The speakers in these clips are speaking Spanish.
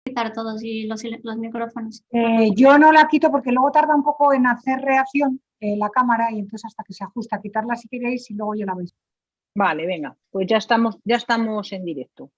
quitar todos y los micrófonos. Yo no la quito porque luego tarda un poco en hacer reacción la cámara y entonces hasta que se ajusta, quitarla si queréis y luego ya la veis. Vale, venga, pues ya estamos en directo.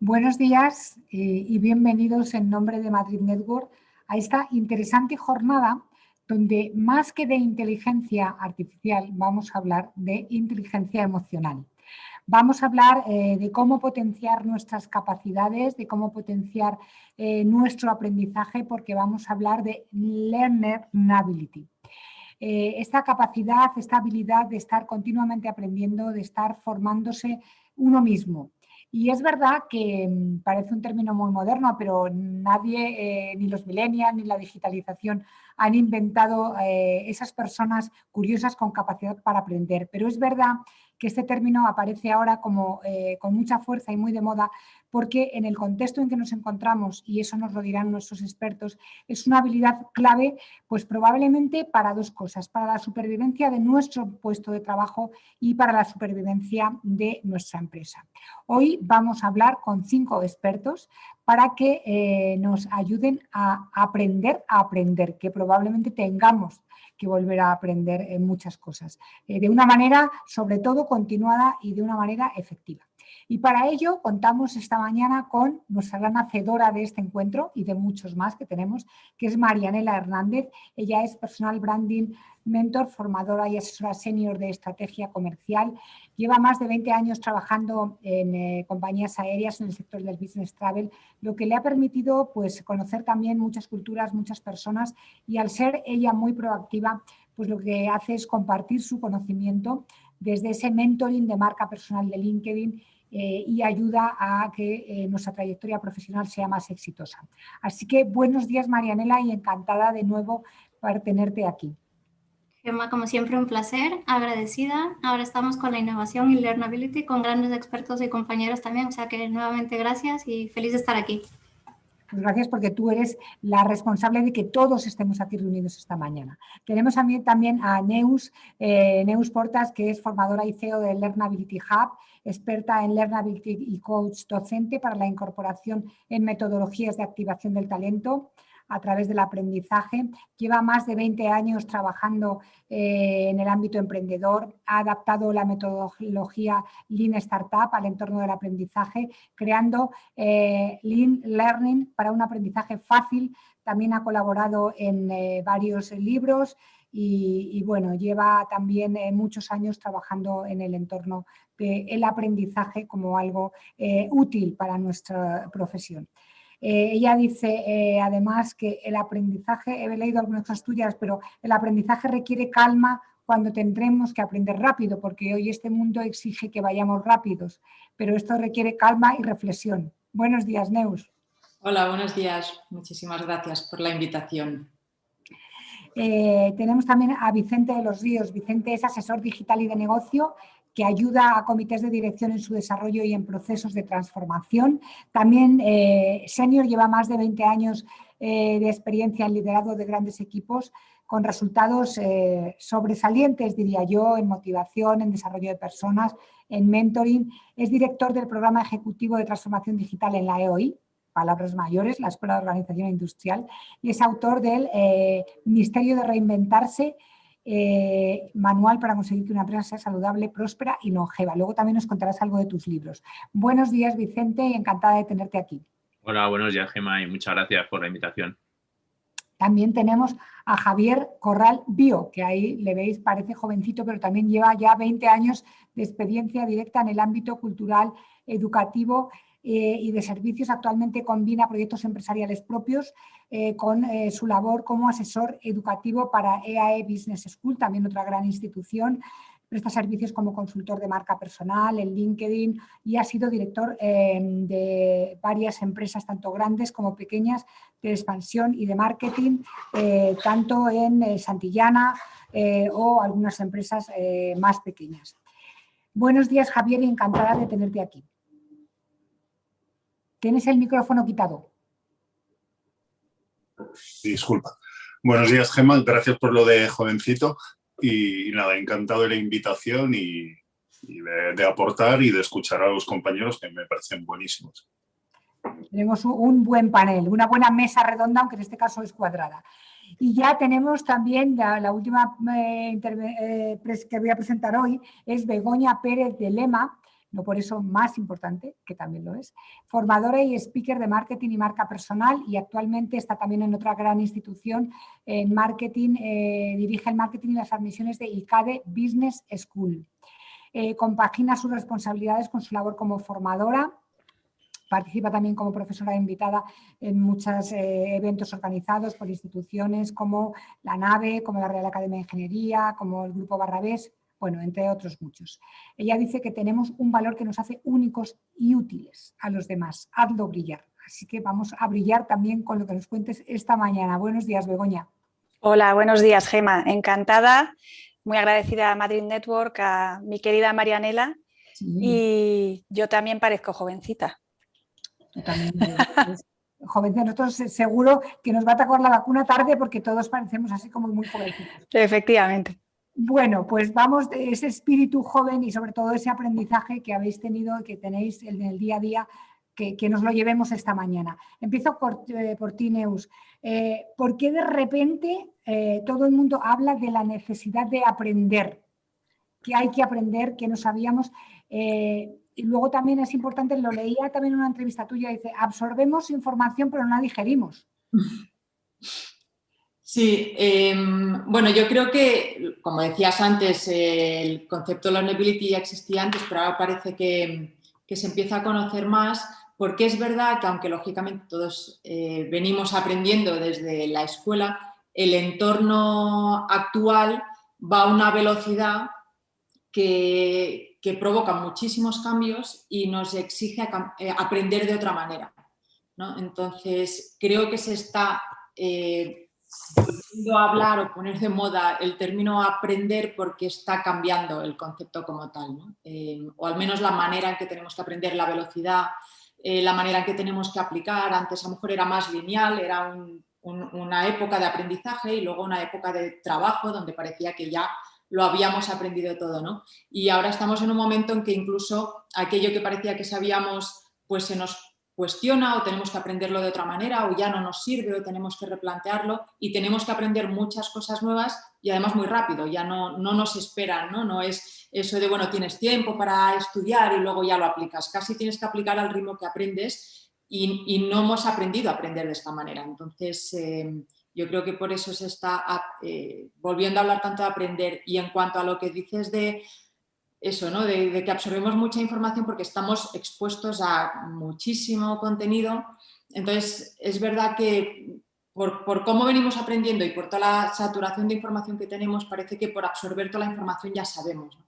Buenos días y bienvenidos en nombre de Madrid Network a esta interesante jornada donde más que de inteligencia artificial vamos a hablar de inteligencia emocional. Vamos a hablar de cómo potenciar nuestras capacidades, de cómo potenciar nuestro aprendizaje, porque vamos a hablar de learnability. Esta capacidad, esta habilidad de estar continuamente aprendiendo, de estar formándose uno mismo. Y es verdad que parece un término muy moderno, pero nadie, ni los millennials, ni la digitalización, han inventado esas personas curiosas con capacidad para aprender. Pero es verdad que este término aparece ahora como con mucha fuerza y muy de moda, porque en el contexto en que nos encontramos, y eso nos lo dirán nuestros expertos, es una habilidad clave, pues probablemente para dos cosas: para la supervivencia de nuestro puesto de trabajo y para la supervivencia de nuestra empresa. Hoy vamos a hablar con 5 expertos para que nos ayuden a aprender, que probablemente tengamos que volver a aprender muchas cosas, de una manera sobre todo continuada y de una manera efectiva. Y para ello contamos esta mañana con nuestra gran hacedora de este encuentro y de muchos más que tenemos, que es Marianela Hernández. Ella es Personal Branding Mentor, formadora y asesora senior de estrategia comercial. Lleva más de 20 años trabajando en compañías aéreas en el sector del business travel, lo que le ha permitido pues, conocer también muchas culturas, muchas personas, y al ser ella muy proactiva, pues lo que hace es compartir su conocimiento desde ese mentoring de marca personal de LinkedIn y ayuda a que nuestra trayectoria profesional sea más exitosa. Así que buenos días, Marianela, y encantada de nuevo por tenerte aquí. Gemma, como siempre, un placer, agradecida. Ahora estamos con la innovación y learnability con grandes expertos y compañeros también, o sea que nuevamente gracias y feliz de estar aquí. Pues gracias, porque tú eres la responsable de que todos estemos aquí reunidos esta mañana. Tenemos también a Neus Portas, que es formadora y CEO de Learnability Hub, experta en Learnability y coach docente para la incorporación en metodologías de activación del talento a través del aprendizaje. Lleva más de 20 años trabajando en el ámbito emprendedor, ha adaptado la metodología Lean Startup al entorno del aprendizaje, creando Lean Learning para un aprendizaje fácil. También ha colaborado en varios libros y bueno, lleva también muchos años trabajando en el entorno del aprendizaje como algo útil para nuestra profesión. Ella dice además que el aprendizaje, he leído algunas cosas tuyas, pero el aprendizaje requiere calma cuando tendremos que aprender rápido, porque hoy este mundo exige que vayamos rápidos, pero esto requiere calma y reflexión. Buenos días, Neus. Hola, buenos días. Muchísimas gracias por la invitación. Tenemos también a Vicente de los Ríos. Vicente es asesor digital y de negocio que ayuda a comités de dirección en su desarrollo y en procesos de transformación. También senior, lleva más de 20 años de experiencia en liderazgo de grandes equipos con resultados sobresalientes, diría yo, en motivación, en desarrollo de personas, en mentoring. Es director del programa ejecutivo de transformación digital en la EOI, palabras mayores, la Escuela de Organización Industrial, y es autor del Misterio de Reinventarse, manual para conseguir que una empresa sea saludable, próspera y longeva. Luego también nos contarás algo de tus libros. Buenos días, Vicente, y encantada de tenerte aquí. Hola, buenos días, Gemma, y muchas gracias por la invitación. También tenemos a Javier Corral Bio, que ahí le veis, parece jovencito, pero también lleva ya 20 años de experiencia directa en el ámbito cultural, educativo y de servicios. Actualmente combina proyectos empresariales propios con su labor como asesor educativo para EAE Business School, también otra gran institución. Presta servicios como consultor de marca personal en LinkedIn y ha sido director de varias empresas, tanto grandes como pequeñas, de expansión y de marketing, tanto en Santillana o algunas empresas más pequeñas. Buenos días, Javier, y encantada de tenerte aquí. Tienes el micrófono quitado. Disculpa. Buenos días, Gemma. Gracias por lo de jovencito. Y nada, encantado de la invitación y de aportar y de escuchar a los compañeros, que me parecen buenísimos. Tenemos un buen panel, una buena mesa redonda, aunque en este caso es cuadrada. Y ya tenemos también la última que voy a presentar hoy, es Begoña Pérez de Lema. no por eso más importante, que también lo es. Formadora y speaker de marketing y marca personal, y actualmente está también en otra gran institución en marketing, dirige el marketing y las admisiones de ICADE Business School. Compagina sus responsabilidades con su labor como formadora. Participa también como profesora invitada en muchos eventos organizados por instituciones como la NAVE, como la Real Academia de Ingeniería, como el Grupo Barrabés, bueno, entre otros muchos. Ella dice que tenemos un valor que nos hace únicos y útiles a los demás. Hazlo brillar. Así que vamos a brillar también con lo que nos cuentes esta mañana. Buenos días, Begoña. Hola, buenos días, Gema. Encantada, muy agradecida a Madrid Network, a mi querida Marianela, sí. Y yo también parezco jovencita. Yo también, jovencita. Nosotros seguro que nos va a atacar la vacuna tarde porque todos parecemos así como muy jovencitos. Efectivamente. Bueno, pues vamos de ese espíritu joven y sobre todo ese aprendizaje que habéis tenido y que tenéis en el día a día, que nos lo llevemos esta mañana. Empiezo por ti, Neus. ¿Por qué de repente todo el mundo habla de la necesidad de aprender? Que hay que aprender, que no sabíamos. Y luego también es importante, lo leía también en una entrevista tuya, dice, absorbemos información pero no la digerimos. Sí, bueno, yo creo que, como decías antes, el concepto de learnability ya existía antes, pero ahora parece que se empieza a conocer más, porque es verdad que aunque lógicamente todos venimos aprendiendo desde la escuela, el entorno actual va a una velocidad que provoca muchísimos cambios y nos exige aprender de otra manera, ¿no? Entonces, creo que se está volviendo a hablar o poner de moda el término aprender porque está cambiando el concepto como tal, ¿no? O al menos la manera en que tenemos que aprender, la velocidad, la manera en que tenemos que aplicar. Antes a lo mejor era más lineal, era una época de aprendizaje y luego una época de trabajo donde parecía que ya lo habíamos aprendido todo, ¿no? Y ahora estamos en un momento en que incluso aquello que parecía que sabíamos, pues se nos cuestiona o tenemos que aprenderlo de otra manera o ya no nos sirve o tenemos que replantearlo y tenemos que aprender muchas cosas nuevas y además muy rápido, ya no nos esperan, ¿no? No es eso de, bueno, tienes tiempo para estudiar y luego ya lo aplicas, casi tienes que aplicar al ritmo que aprendes y no hemos aprendido a aprender de esta manera. Entonces, yo creo que por eso se está volviendo a hablar tanto de aprender. Y en cuanto a lo que dices de eso, ¿no? De que absorbemos mucha información porque estamos expuestos a muchísimo contenido. Entonces, es verdad que por cómo venimos aprendiendo y por toda la saturación de información que tenemos, parece que por absorber toda la información ya sabemos, ¿no?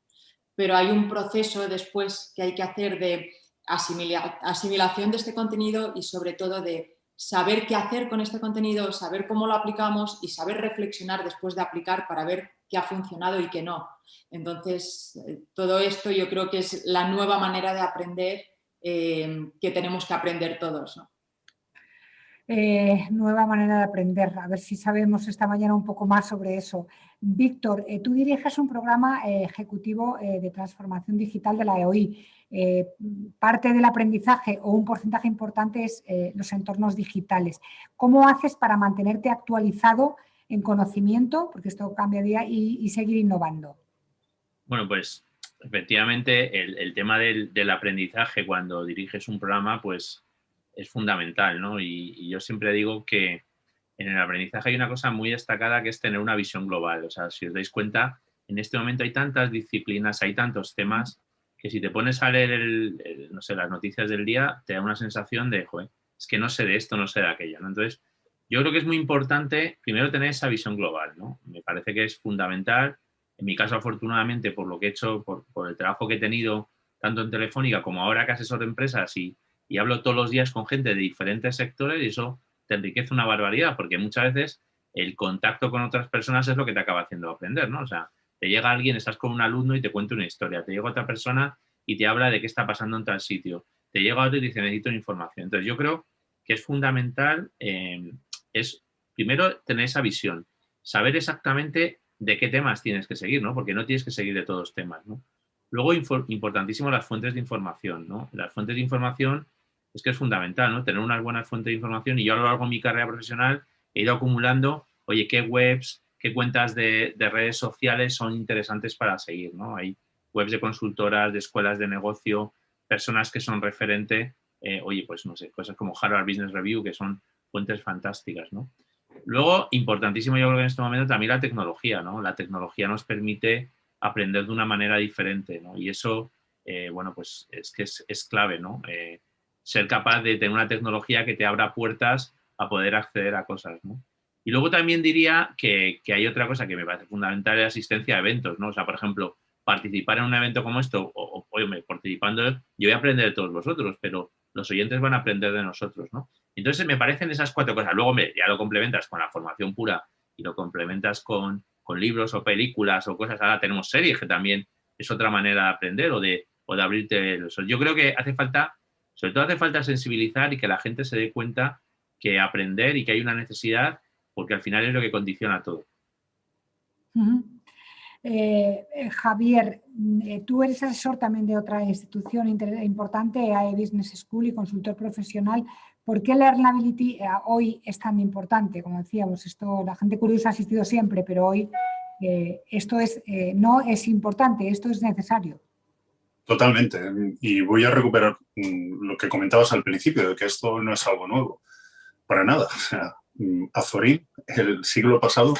Pero hay un proceso después que hay que hacer de asimilación de este contenido y sobre todo de saber qué hacer con este contenido, saber cómo lo aplicamos y saber reflexionar después de aplicar para ver qué ha funcionado y qué no. Entonces, todo esto yo creo que es la nueva manera de aprender que tenemos que aprender todos, ¿no? Nueva manera de aprender, a ver si sabemos esta mañana un poco más sobre eso. Víctor, tú diriges un programa ejecutivo de transformación digital de la EOI. Parte del aprendizaje o un porcentaje importante es los entornos digitales. ¿Cómo haces para mantenerte actualizado en conocimiento, porque esto cambia día, y seguir innovando? Bueno, pues efectivamente el tema del aprendizaje cuando diriges un programa pues es fundamental, ¿no? Y yo siempre digo que en el aprendizaje hay una cosa muy destacada que es tener una visión global. O sea, si os dais cuenta, en este momento hay tantas disciplinas, hay tantos temas que si te pones a leer no sé, las noticias del día, te da una sensación de, joder, es que no sé de esto, no sé de aquello, ¿no? Entonces, yo creo que es muy importante primero tener esa visión global, ¿no? Me parece que es fundamental. En mi caso, afortunadamente, por lo que he hecho, por el trabajo que he tenido, tanto en Telefónica como ahora que asesor de empresas y hablo todos los días con gente de diferentes sectores y eso te enriquece una barbaridad porque muchas veces el contacto con otras personas es lo que te acaba haciendo aprender, ¿no? O sea, te llega alguien, estás con un alumno y te cuenta una historia, te llega otra persona y te habla de qué está pasando en tal sitio, te llega otro y te dice necesito información. Entonces yo creo que es fundamental es primero tener esa visión, saber exactamente de qué temas tienes que seguir, ¿no? Porque no tienes que seguir de todos los temas, ¿no? Luego, importantísimo las fuentes de información, ¿no? Las fuentes de información es que es fundamental, ¿no? Tener unas buenas fuentes de información y yo a lo largo de mi carrera profesional he ido acumulando, oye, qué webs, qué cuentas de redes sociales son interesantes para seguir, ¿no? Hay webs de consultoras, de escuelas de negocio, personas que son referente, oye, pues no sé, cosas como Harvard Business Review, que son fuentes fantásticas, ¿no? Luego, importantísimo yo creo que en este momento también la tecnología, ¿no? La tecnología nos permite aprender de una manera diferente, ¿no? Y eso, bueno, pues es que es clave, ¿no? Ser capaz de tener una tecnología que te abra puertas a poder acceder a cosas, ¿no? Y luego también diría que hay otra cosa que me parece fundamental, la asistencia a eventos, ¿no? O sea, por ejemplo, participar en un evento como esto, oye, participando, yo voy a aprender de todos vosotros, pero los oyentes van a aprender de nosotros, ¿no? Entonces, me parecen esas 4 cosas. Luego ya lo complementas con la formación pura y lo complementas con libros o películas o cosas. Ahora tenemos series, que también es otra manera de aprender o de abrirte los ojos. Yo creo que hace falta, sobre todo hace falta sensibilizar y que la gente se dé cuenta que aprender y que hay una necesidad, porque al final es lo que condiciona todo. Javier, tú eres asesor también de otra institución importante, EAE Business School y consultor profesional. ¿Por qué Learnability hoy es tan importante? Como decíamos, esto, la gente curiosa ha asistido siempre, pero hoy esto no es importante, esto es necesario. Totalmente. Y voy a recuperar lo que comentabas al principio, de que esto no es algo nuevo. Para nada. O sea, Azorín, el siglo pasado,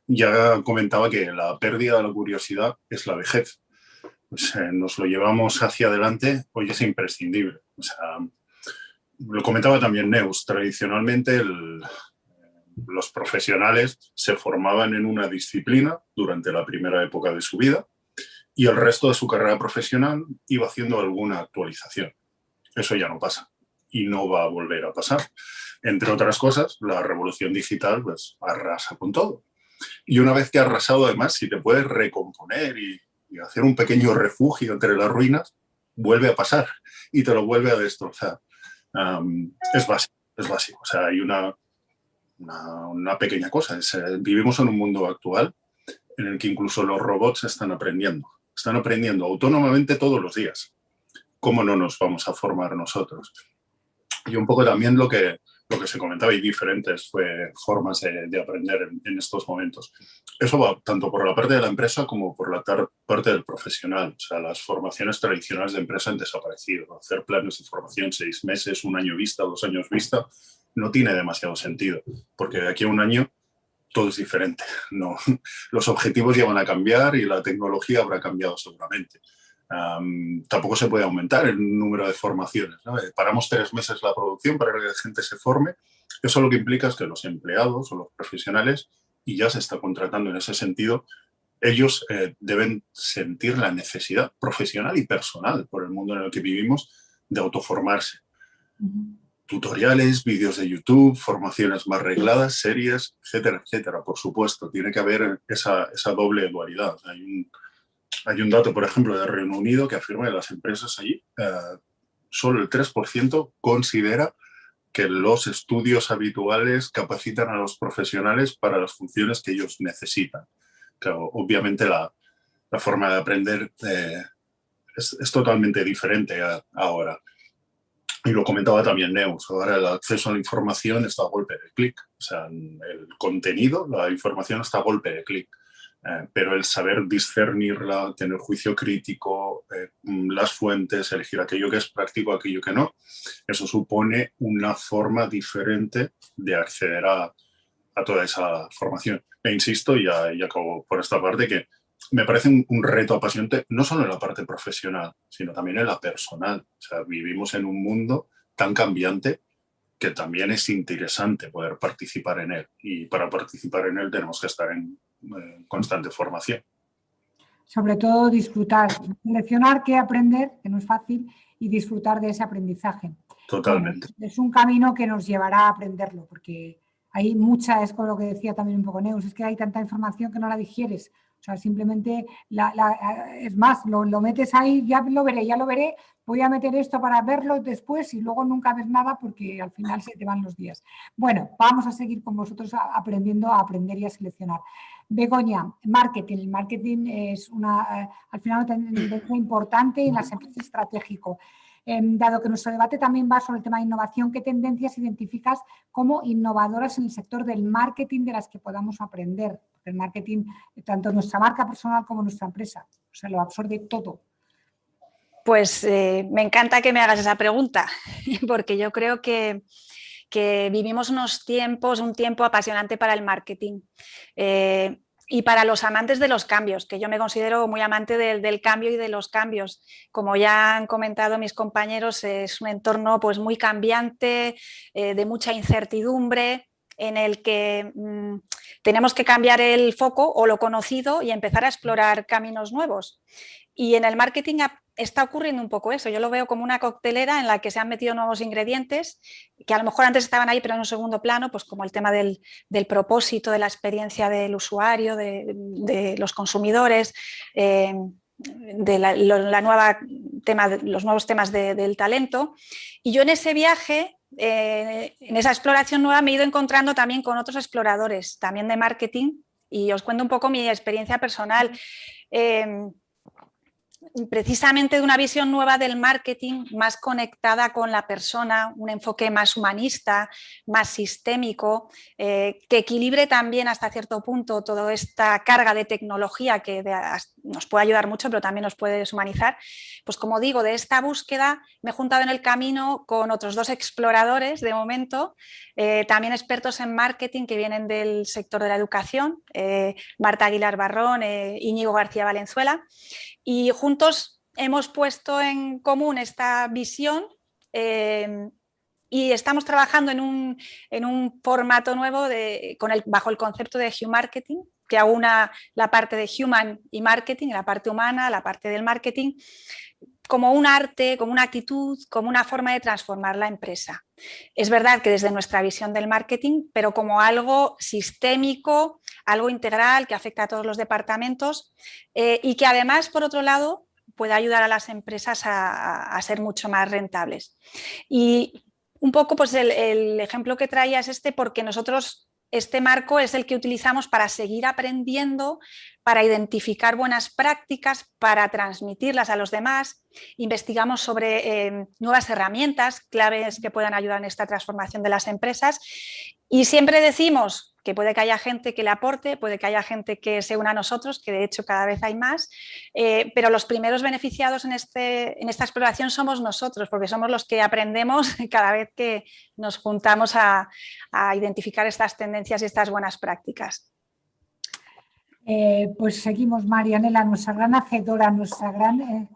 ya comentaba que la pérdida de la curiosidad es la vejez. Pues, nos lo llevamos hacia adelante, hoy es imprescindible. O sea, lo comentaba también Neus, tradicionalmente los profesionales se formaban en una disciplina durante la primera época de su vida y el resto de su carrera profesional iba haciendo alguna actualización. Eso ya no pasa y no va a volver a pasar. Entre otras cosas, la revolución digital pues arrasa con todo. Y una vez que ha arrasado, además, si te puedes recomponer y hacer un pequeño refugio entre las ruinas, vuelve a pasar y te lo vuelve a destrozar. Es básico. O sea, hay una pequeña cosa. Vivimos en un mundo actual en el que incluso los robots están aprendiendo autónomamente todos los días. ¿Cómo no nos vamos a formar nosotros? Y un poco también lo que se comentaba, hay diferentes formas de aprender en estos momentos. Eso va tanto por la parte de la empresa como por la parte del profesional. O sea, las formaciones tradicionales de empresa han desaparecido. Hacer planes de formación 6 meses, 1 año vista, 2 años vista, no tiene demasiado sentido, porque de aquí a 1 año todo es diferente. No, los objetivos ya van a cambiar y la tecnología habrá cambiado seguramente. Tampoco se puede aumentar el número de formaciones, ¿no? Paramos 3 meses la producción para que la gente se forme. Eso lo que implica es que los empleados o los profesionales, y ya se está contratando en ese sentido, ellos deben sentir la necesidad profesional y personal por el mundo en el que vivimos de autoformarse. Tutoriales, vídeos de YouTube, formaciones más regladas, series, etcétera, etcétera. Por supuesto, tiene que haber esa doble dualidad. Hay un dato, por ejemplo, de Reino Unido que afirma que las empresas allí, solo el 3% considera que los estudios habituales capacitan a los profesionales para las funciones que ellos necesitan. Claro, obviamente la forma de aprender es totalmente diferente ahora. Y lo comentaba también Neus, ahora el acceso a la información está a golpe de clic. O sea, el contenido, la información está a golpe de clic. Pero el saber discernirla, tener juicio crítico, las fuentes, elegir aquello que es práctico, aquello que no, eso supone una forma diferente de acceder a toda esa formación. E insisto, y acabo por esta parte, que me parece un reto apasionante, no solo en la parte profesional, sino también en la personal. O sea, vivimos en un mundo tan cambiante que también es interesante poder participar en él. Y para participar en él tenemos que estar en constante formación. Sobre todo disfrutar, seleccionar qué aprender, que no es fácil, y disfrutar de ese aprendizaje. Totalmente. Bueno, es un camino que nos llevará a aprenderlo, porque hay mucha, es con lo que decía también un poco Neus, es que hay tanta información que no la digieres. O sea, simplemente, es más, lo metes ahí, ya lo veré, voy a meter esto para verlo después y luego nunca ves nada porque al final se te van los días. Bueno, vamos a seguir con vosotros aprendiendo a aprender y a seleccionar. Begoña, marketing. El marketing es al final una tendencia importante en las empresas estratégico. Dado que nuestro debate también va sobre el tema de innovación, ¿qué tendencias identificas como innovadoras en el sector del marketing de las que podamos aprender? El marketing, tanto nuestra marca personal como nuestra empresa. O sea, lo absorbe todo. Pues me encanta que me hagas esa pregunta, porque yo creo que vivimos un tiempo apasionante para el marketing y para los amantes de los cambios, que yo me considero muy amante del cambio y de los cambios. Como ya han comentado mis compañeros, es un entorno pues, muy cambiante, de mucha incertidumbre, en el que tenemos que cambiar el foco o lo conocido y empezar a explorar caminos nuevos. Y en el marketing está ocurriendo un poco eso. Yo lo veo como una coctelera en la que se han metido nuevos ingredientes que a lo mejor antes estaban ahí pero en un segundo plano, pues como el tema del propósito, de la experiencia del usuario, de los consumidores, los nuevos temas del talento. Y yo en ese viaje, en esa exploración nueva, me he ido encontrando también con otros exploradores, también de marketing, y os cuento un poco mi experiencia personal. Precisamente de una visión nueva del marketing más conectada con la persona, un enfoque más humanista, más sistémico, que equilibre también hasta cierto punto toda esta carga de tecnología que nos puede ayudar mucho, pero también nos puede deshumanizar. Pues como digo, de esta búsqueda me he juntado en el camino con otros 2 exploradores de momento, también expertos en marketing que vienen del sector de la educación, Marta Aguilar Barrón, Íñigo García Valenzuela. Y juntos hemos puesto en común esta visión y estamos trabajando en un formato nuevo bajo el concepto de Human Marketing, que aúna la parte de Human y Marketing, la parte humana, la parte del marketing, como un arte, como una actitud, como una forma de transformar la empresa. Es verdad que desde nuestra visión del marketing, pero como algo sistémico, algo integral que afecta a todos los departamentos y que además, por otro lado, puede ayudar a las empresas a ser mucho más rentables. Y un poco pues el ejemplo que traía es porque nosotros este marco es el que utilizamos para seguir aprendiendo, para identificar buenas prácticas, para transmitirlas a los demás. Investigamos sobre nuevas herramientas, claves que puedan ayudar en esta transformación de las empresas. Y siempre decimos que puede que haya gente que le aporte, puede que haya gente que se una a nosotros, que de hecho cada vez hay más, pero los primeros beneficiados en esta exploración somos nosotros, porque somos los que aprendemos cada vez que nos juntamos a identificar estas tendencias y estas buenas prácticas. Pues seguimos, Marianela, nuestra gran hacedora, nuestra gran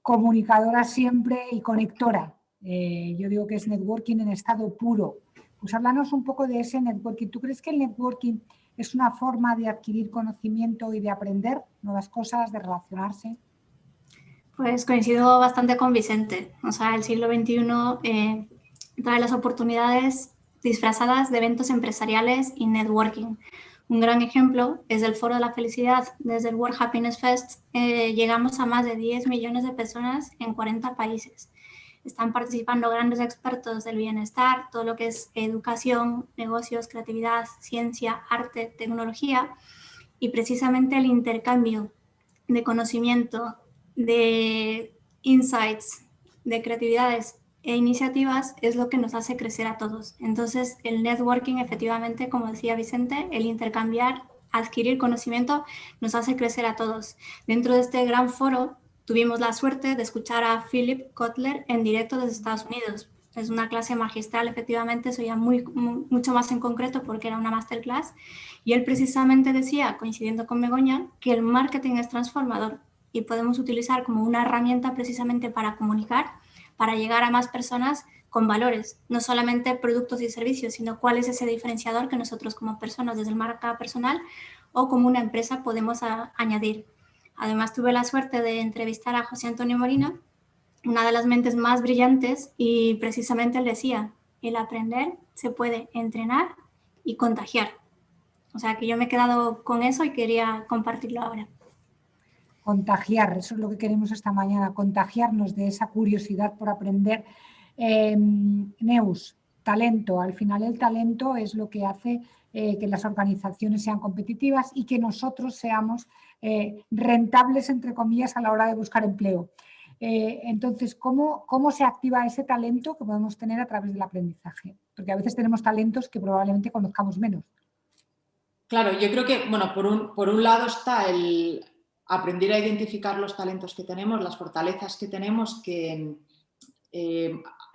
comunicadora siempre y conectora. Yo digo que es networking en estado puro. Pues háblanos un poco de ese networking. ¿Tú crees que el networking es una forma de adquirir conocimiento y de aprender nuevas cosas, de relacionarse? Pues coincido bastante con Vicente. O sea, el siglo XXI trae las oportunidades disfrazadas de eventos empresariales y networking. Un gran ejemplo es el Foro de la Felicidad. Desde el World Happiness Fest llegamos a más de 10 millones de personas en 40 países. Están participando grandes expertos del bienestar, todo lo que es educación, negocios, creatividad, ciencia, arte, tecnología, y precisamente el intercambio de conocimiento, de insights, de creatividades e iniciativas es lo que nos hace crecer a todos. Entonces, el networking, efectivamente, como decía Vicente, el intercambiar, adquirir conocimiento, nos hace crecer a todos. Dentro de este gran foro, tuvimos la suerte de escuchar a Philip Kotler en directo desde Estados Unidos. Es una clase magistral, efectivamente, eso ya mucho más en concreto porque era una masterclass. Y él precisamente decía, coincidiendo con Begoña, que el marketing es transformador y podemos utilizar como una herramienta precisamente para comunicar, para llegar a más personas con valores, no solamente productos y servicios, sino cuál es ese diferenciador que nosotros como personas, desde el marca personal o como una empresa, podemos añadir. Además, tuve la suerte de entrevistar a José Antonio Molina, una de las mentes más brillantes, y precisamente él decía, el aprender se puede entrenar y contagiar. O sea, que yo me he quedado con eso y quería compartirlo ahora. Contagiar, eso es lo que queremos esta mañana, contagiarnos de esa curiosidad por aprender. Neus, talento. Al final el talento es lo que hace que las organizaciones sean competitivas y que nosotros seamos rentables, entre comillas, a la hora de buscar empleo. Entonces, ¿cómo se activa ese talento que podemos tener a través del aprendizaje? Porque a veces tenemos talentos que probablemente conozcamos menos. Claro, yo creo que, bueno, por un lado está aprender a identificar los talentos que tenemos, las fortalezas que tenemos, que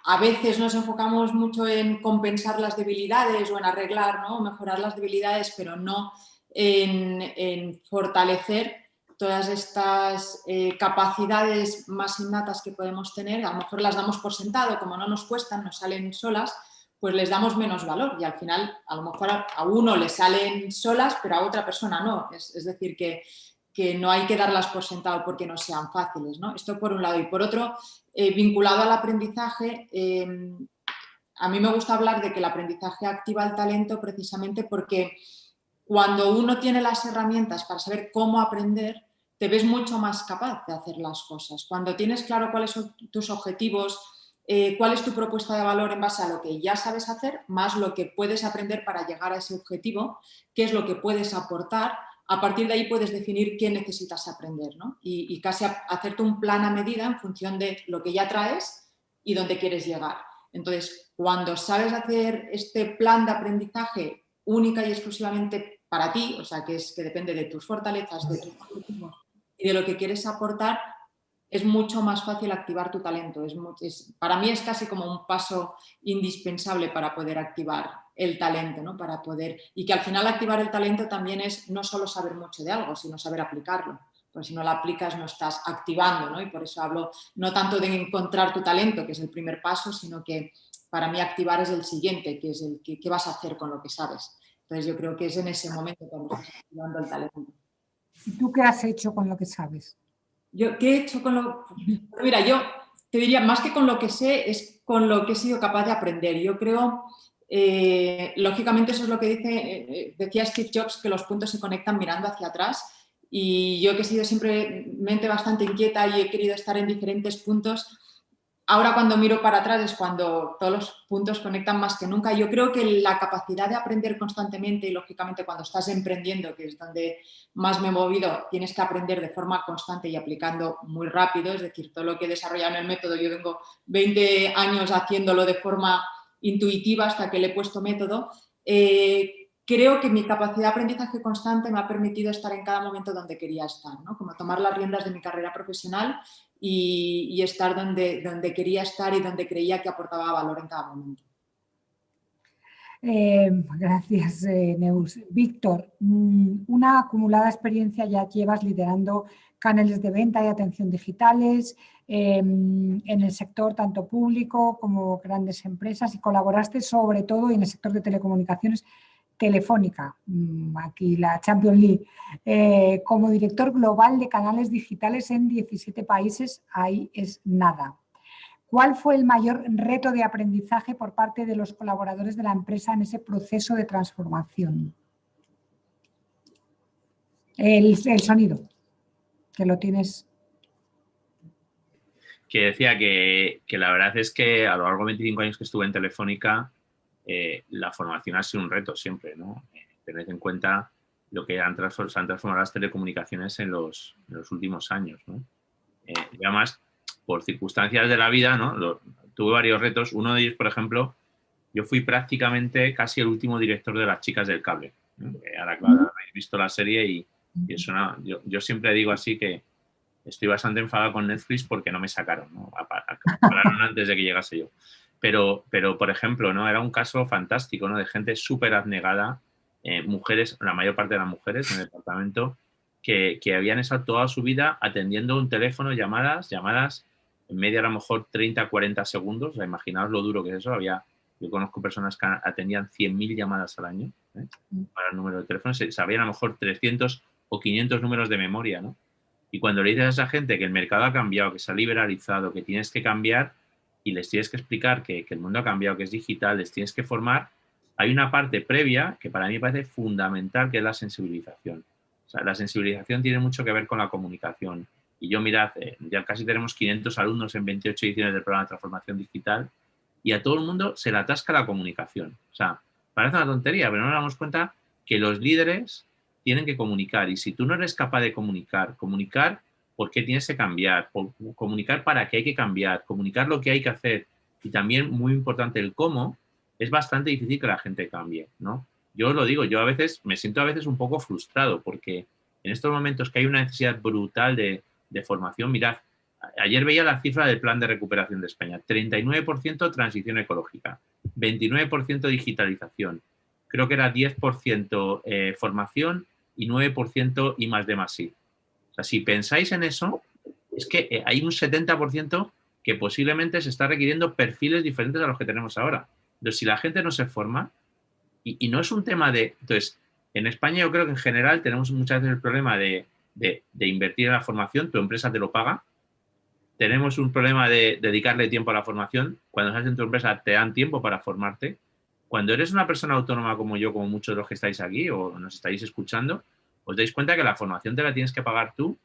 a veces nos enfocamos mucho en compensar las debilidades o en arreglar, ¿no? Mejorar las debilidades, pero no en fortalecer todas estas capacidades más innatas que podemos tener. A lo mejor las damos por sentado, como no nos cuestan, nos salen solas, pues les damos menos valor y al final a lo mejor a uno le salen solas, pero a otra persona no. Es decir, que no hay que darlas por sentado porque no sean fáciles, ¿no? Esto por un lado. Y por otro, vinculado al aprendizaje, a mí me gusta hablar de que el aprendizaje activa el talento precisamente porque cuando uno tiene las herramientas para saber cómo aprender, te ves mucho más capaz de hacer las cosas. Cuando tienes claro cuáles son tus objetivos, cuál es tu propuesta de valor en base a lo que ya sabes hacer, más lo que puedes aprender para llegar a ese objetivo, qué es lo que puedes aportar, a partir de ahí puedes definir qué necesitas aprender, ¿no? Y casi hacerte un plan a medida en función de lo que ya traes y dónde quieres llegar. Entonces, cuando sabes hacer este plan de aprendizaje única y exclusivamente para ti, o sea, que depende de tus fortalezas, de tus objetivos y de lo que quieres aportar, es mucho más fácil activar tu talento. Para mí es casi como un paso indispensable para poder activar el talento, ¿no? Y que al final activar el talento también es no solo saber mucho de algo, sino saber aplicarlo. Porque si no lo aplicas no estás activando, ¿no? Y por eso hablo no tanto de encontrar tu talento, que es el primer paso, sino que para mí activar es el siguiente, que es el qué vas a hacer con lo que sabes. Entonces yo creo que es en ese momento cuando estás activando el talento. ¿Y tú qué has hecho con lo que sabes? ¿Yo qué he hecho con lo...? Mira, yo te diría, más que con lo que sé, es con lo que he sido capaz de aprender. Yo creo, lógicamente eso es lo que decía Steve Jobs, que los puntos se conectan mirando hacia atrás. Y yo que he sido siempre mente bastante inquieta y he querido estar en diferentes puntos, ahora cuando miro para atrás es cuando todos los puntos conectan más que nunca. Yo creo que la capacidad de aprender constantemente y lógicamente cuando estás emprendiendo, que es donde más me he movido, tienes que aprender de forma constante y aplicando muy rápido. Es decir, todo lo que he desarrollado en el método, yo tengo 20 años haciéndolo de forma intuitiva hasta que le he puesto método. Creo que mi capacidad de aprendizaje constante me ha permitido estar en cada momento donde quería estar, ¿no? Como tomar las riendas de mi carrera profesional y estar donde quería estar y donde creía que aportaba valor en cada momento. Gracias, Neus. Víctor, una acumulada experiencia ya llevas liderando canales de venta y atención digitales en el sector tanto público como grandes empresas y colaboraste sobre todo en el sector de telecomunicaciones Telefónica, aquí la Champions League, como director global de canales digitales en 17 países, ahí es nada. ¿Cuál fue el mayor reto de aprendizaje por parte de los colaboradores de la empresa en ese proceso de transformación? El sonido, que lo tienes. Que decía que la verdad es que a lo largo de 25 años que estuve en Telefónica, la formación ha sido un reto siempre, ¿no? Tened en cuenta lo que se han transformado las telecomunicaciones en los últimos años, ¿no? Y además, por circunstancias de la vida, ¿no? Tuve varios retos. Uno de ellos, por ejemplo, yo fui prácticamente casi el último director de Las Chicas del Cable, ¿no? Ahora, claro, habéis visto la serie y es yo siempre digo así que estoy bastante enfadado con Netflix porque no me sacaron, ¿no? Pararon antes de que llegase yo. Pero, por ejemplo, ¿no? Era un caso fantástico, ¿no? De gente súper abnegada, mujeres, la mayor parte de las mujeres en el departamento, que habían estado toda su vida atendiendo un teléfono, llamadas en media a lo mejor 30, 40 segundos. O sea, imaginaos lo duro que es eso. Yo conozco personas que atendían 100.000 llamadas al año, para el número de teléfonos. Sabían a lo mejor 300 o 500 números de memoria, ¿no? Y cuando le dices a esa gente que el mercado ha cambiado, que se ha liberalizado, que tienes que cambiar y les tienes que explicar que el mundo ha cambiado, que es digital, les tienes que formar, hay una parte previa que para mí me parece fundamental, que es la sensibilización. O sea, la sensibilización tiene mucho que ver con la comunicación. Y yo, mirad, ya casi tenemos 500 alumnos en 28 ediciones del programa de transformación digital y a todo el mundo se le atasca la comunicación. O sea, parece una tontería, pero no nos damos cuenta que los líderes tienen que comunicar. Y si tú no eres capaz de comunicar por qué tienes que cambiar, comunicar para qué hay que cambiar, comunicar lo que hay que hacer y también, muy importante, el cómo, es bastante difícil que la gente cambie, ¿no? Yo os lo digo, yo me siento a veces un poco frustrado porque en estos momentos que hay una necesidad brutal de formación, mirad, ayer veía la cifra del Plan de Recuperación de España, 39% transición ecológica, 29% digitalización, creo que era 10% formación y 9% I+D+I. O sea, si pensáis en eso, es que hay un 70% que posiblemente se está requiriendo perfiles diferentes a los que tenemos ahora. Entonces, si la gente no se forma, y no es un tema de... Entonces, en España yo creo que en general tenemos muchas veces el problema de invertir en la formación, tu empresa te lo paga. Tenemos un problema de dedicarle tiempo a la formación. Cuando estás en tu empresa te dan tiempo para formarte. Cuando eres una persona autónoma como yo, como muchos de los que estáis aquí o nos estáis escuchando, os dais cuenta que la formación te la tienes que pagar tú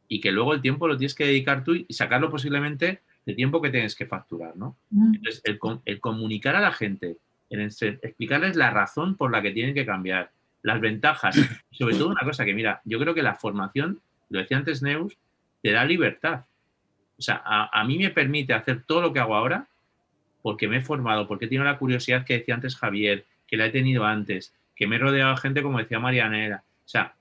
y que luego el tiempo lo tienes que dedicar tú y sacarlo posiblemente de tiempo que tienes que facturar, ¿no? Entonces, el comunicar a la gente, explicarles la razón por la que tienen que cambiar, las ventajas, y sobre todo una cosa que, mira, yo creo que la formación, lo decía antes Neus, te da libertad. O sea, a mí me permite hacer todo lo que hago ahora porque me he formado, porque he tenido la curiosidad que decía antes Javier, que la he tenido antes, que me he rodeado de gente como decía Marianela. O sea,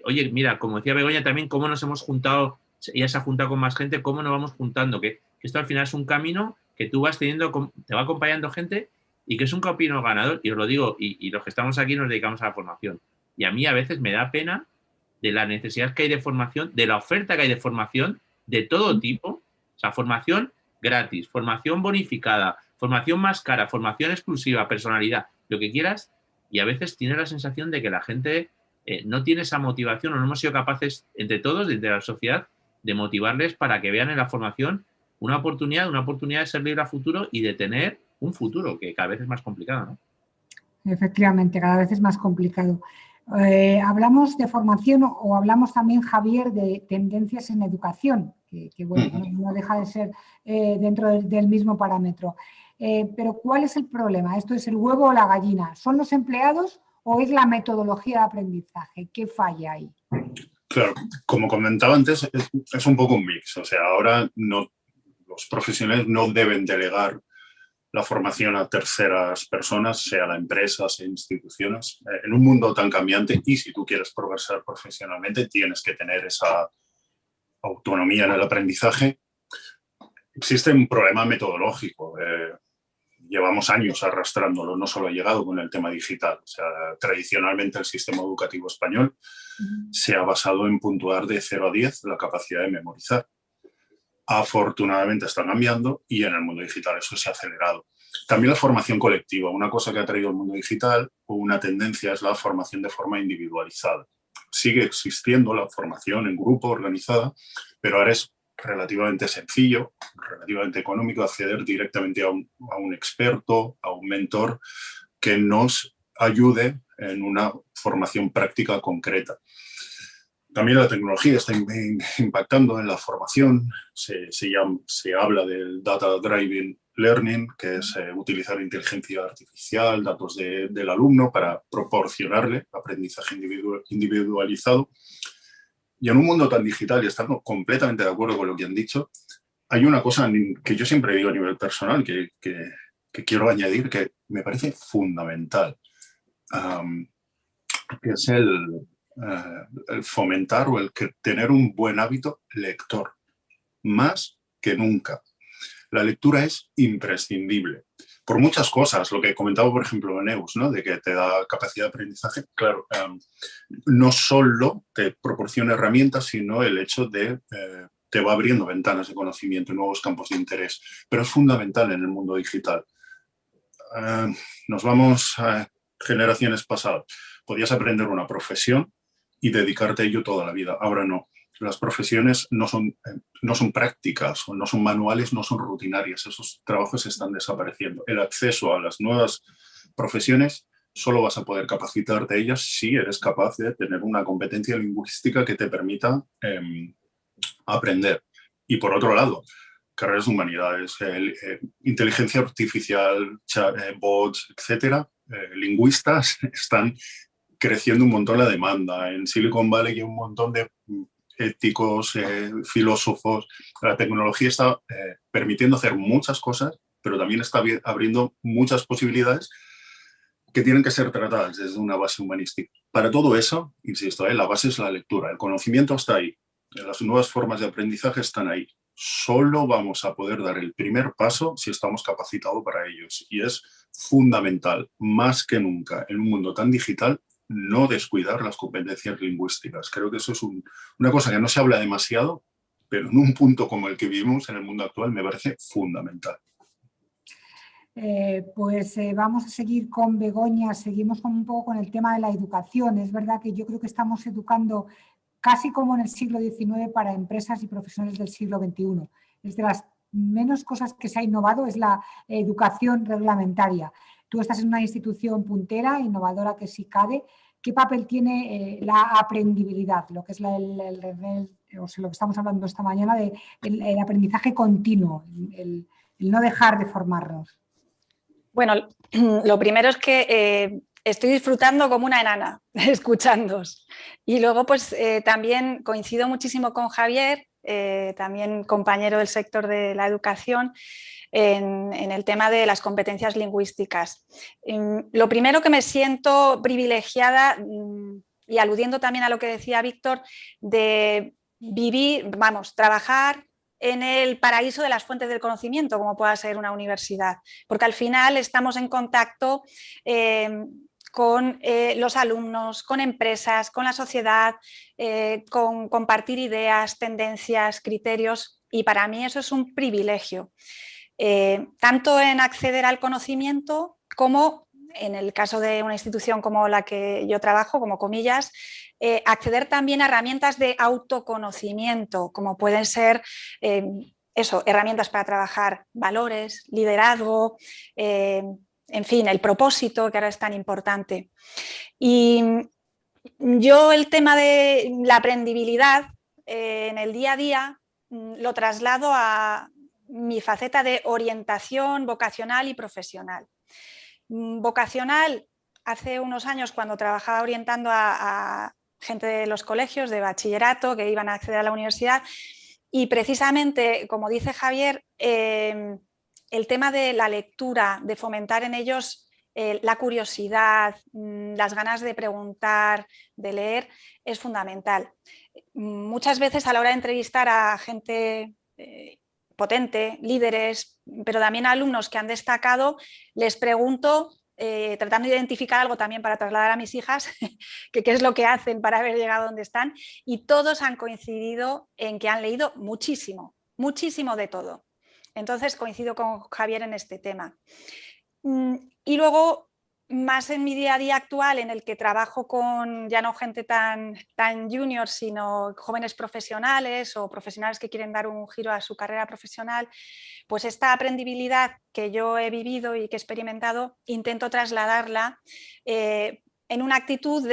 oye, mira, como decía Begoña también, cómo nos hemos juntado, ella se ha juntado con más gente, cómo nos vamos juntando, que esto al final es un camino que tú vas teniendo, te va acompañando gente y que es un camino ganador. Y os lo digo, y los que estamos aquí nos dedicamos a la formación. Y a mí a veces me da pena de la necesidad que hay de formación, de la oferta que hay de formación de todo tipo. O sea, formación gratis, formación bonificada, formación más cara, formación exclusiva, personalidad, lo que quieras. Y a veces tienes la sensación de que la gente no tiene esa motivación o no hemos sido capaces entre todos, desde la sociedad, de motivarles para que vean en la formación una oportunidad de ser libre a futuro y de tener un futuro que cada vez es más complicado, ¿no? Efectivamente, cada vez es más complicado. Hablamos de formación o hablamos también, Javier, de tendencias en educación, que bueno, no deja de ser dentro del mismo parámetro. Pero ¿cuál es el problema? ¿Esto es el huevo o la gallina? ¿Son los empleados o es la metodología de aprendizaje? ¿Qué falla ahí? Claro, como comentaba antes, es un poco un mix. O sea, ahora los profesionales no deben delegar la formación a terceras personas, sea la empresa, sea instituciones. En un mundo tan cambiante, y si tú quieres progresar profesionalmente, tienes que tener esa autonomía en el aprendizaje. Existe un problema metodológico. Llevamos años arrastrándolo, no solo ha llegado con el tema digital. O sea, tradicionalmente el sistema educativo español se ha basado en puntuar de 0 a 10 la capacidad de memorizar. Afortunadamente está cambiando y en el mundo digital eso se ha acelerado. También la formación colectiva, una cosa que ha traído el mundo digital o una tendencia es la formación de forma individualizada. Sigue existiendo la formación en grupo, organizada, pero ahora es relativamente sencillo, relativamente económico acceder directamente a un experto, a un mentor que nos ayude en una formación práctica concreta. También la tecnología está impactando en la formación. Se habla del Data Driven Learning, que es utilizar inteligencia artificial, datos del alumno para proporcionarle aprendizaje individualizado. Y en un mundo tan digital, y estando completamente de acuerdo con lo que han dicho, hay una cosa que yo siempre digo a nivel personal que quiero añadir que me parece fundamental, que es el fomentar o tener un buen hábito lector, más que nunca. La lectura es imprescindible por muchas cosas, lo que comentaba por ejemplo Neus, ¿no? De que te da capacidad de aprendizaje, claro, no solo te proporciona herramientas, sino el hecho de te va abriendo ventanas de conocimiento, nuevos campos de interés, pero es fundamental en el mundo digital. Nos vamos a generaciones pasadas, podías aprender una profesión y dedicarte a ello toda la vida. Ahora no. Las profesiones no son prácticas, no son manuales, no son rutinarias. Esos trabajos están desapareciendo. El acceso a las nuevas profesiones solo vas a poder capacitarte de ellas si eres capaz de tener una competencia lingüística que te permita aprender. Y por otro lado, carreras de humanidades, inteligencia artificial, bots, etcétera, lingüistas están creciendo un montón la demanda. En Silicon Valley hay un montón de éticos, filósofos. La tecnología está permitiendo hacer muchas cosas, pero también está abriendo muchas posibilidades que tienen que ser tratadas desde una base humanística. Para todo eso, insisto, la base es la lectura, el conocimiento está ahí, las nuevas formas de aprendizaje están ahí. Solo vamos a poder dar el primer paso si estamos capacitados para ellos. Y es fundamental, más que nunca, en un mundo tan digital, no descuidar las competencias lingüísticas. Creo que eso es una cosa que no se habla demasiado, pero en un punto como el que vivimos en el mundo actual me parece fundamental. Vamos a seguir con Begoña, seguimos un poco con el tema de la educación. Es verdad que yo creo que estamos educando casi como en el siglo XIX para empresas y profesionales del siglo XXI. Es de las menos cosas que se ha innovado, es la educación reglamentaria. Tú estás en una institución puntera, innovadora que es ICADE. ¿Qué papel tiene la aprendibilidad? Lo que es lo que estamos hablando esta mañana del aprendizaje continuo, el no dejar de formarnos. Bueno, lo primero es que estoy disfrutando como una enana escuchándoos. Y luego pues también coincido muchísimo con Javier, también compañero del sector de la educación, en el tema de las competencias lingüísticas. Lo primero que me siento privilegiada, y aludiendo también a lo que decía Víctor, de vivir, trabajar en el paraíso de las fuentes del conocimiento, como pueda ser una universidad, porque al final estamos en contacto con los alumnos, con empresas, con la sociedad, con compartir ideas, tendencias, criterios, y para mí eso es un privilegio, tanto en acceder al conocimiento como, en el caso de una institución como la que yo trabajo, como comillas, acceder también a herramientas de autoconocimiento, como pueden ser herramientas para trabajar valores, liderazgo, en fin, el propósito, que ahora es tan importante. Y yo el tema de la aprendibilidad en el día a día lo traslado a mi faceta de orientación vocacional y profesional. Vocacional, hace unos años cuando trabajaba orientando a gente de los colegios de bachillerato que iban a acceder a la universidad, y precisamente, como dice Javier, el tema de la lectura, de fomentar en ellos la curiosidad, las ganas de preguntar, de leer, es fundamental. Muchas veces a la hora de entrevistar a gente potente, líderes, pero también a alumnos que han destacado, les pregunto, tratando de identificar algo también para trasladar a mis hijas, que qué es lo que hacen para haber llegado donde están, y todos han coincidido en que han leído muchísimo, muchísimo de todo. Entonces coincido con Javier en este tema. Y luego, más en mi día a día actual, en el que trabajo con ya no gente tan junior, sino jóvenes profesionales o profesionales que quieren dar un giro a su carrera profesional, pues esta aprendibilidad que yo he vivido y que he experimentado, intento trasladarla en una actitud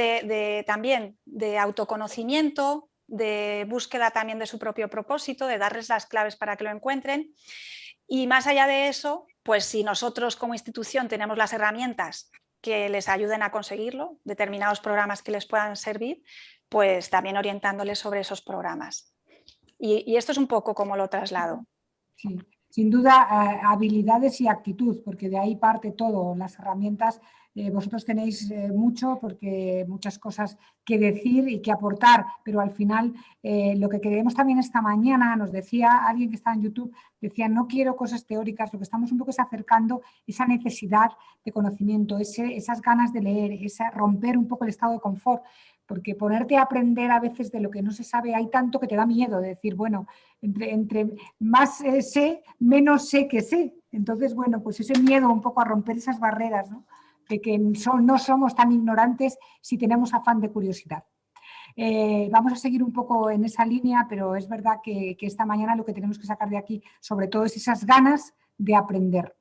también de autoconocimiento, de búsqueda también de su propio propósito, de darles las claves para que lo encuentren. Y más allá de eso, pues si nosotros como institución tenemos las herramientas que les ayuden a conseguirlo, determinados programas que les puedan servir, pues también orientándoles sobre esos programas. Y esto es un poco como lo traslado. Sí, sin duda, habilidades y actitud, porque de ahí parte todo, las herramientas. Vosotros tenéis muchas cosas que decir y que aportar, pero al final lo que queremos también esta mañana, nos decía alguien que está en YouTube, decía, no quiero cosas teóricas, lo que estamos un poco es acercando esa necesidad de conocimiento, esas ganas de leer, romper un poco el estado de confort, porque ponerte a aprender a veces de lo que no se sabe, hay tanto que te da miedo de decir, bueno, entre más sé, menos sé que sé. Entonces, bueno, pues ese miedo un poco a romper esas barreras, ¿no? De que no somos tan ignorantes si tenemos afán de curiosidad. Vamos a seguir un poco en esa línea, pero es verdad que esta mañana lo que tenemos que sacar de aquí, sobre todo, es esas ganas de aprender.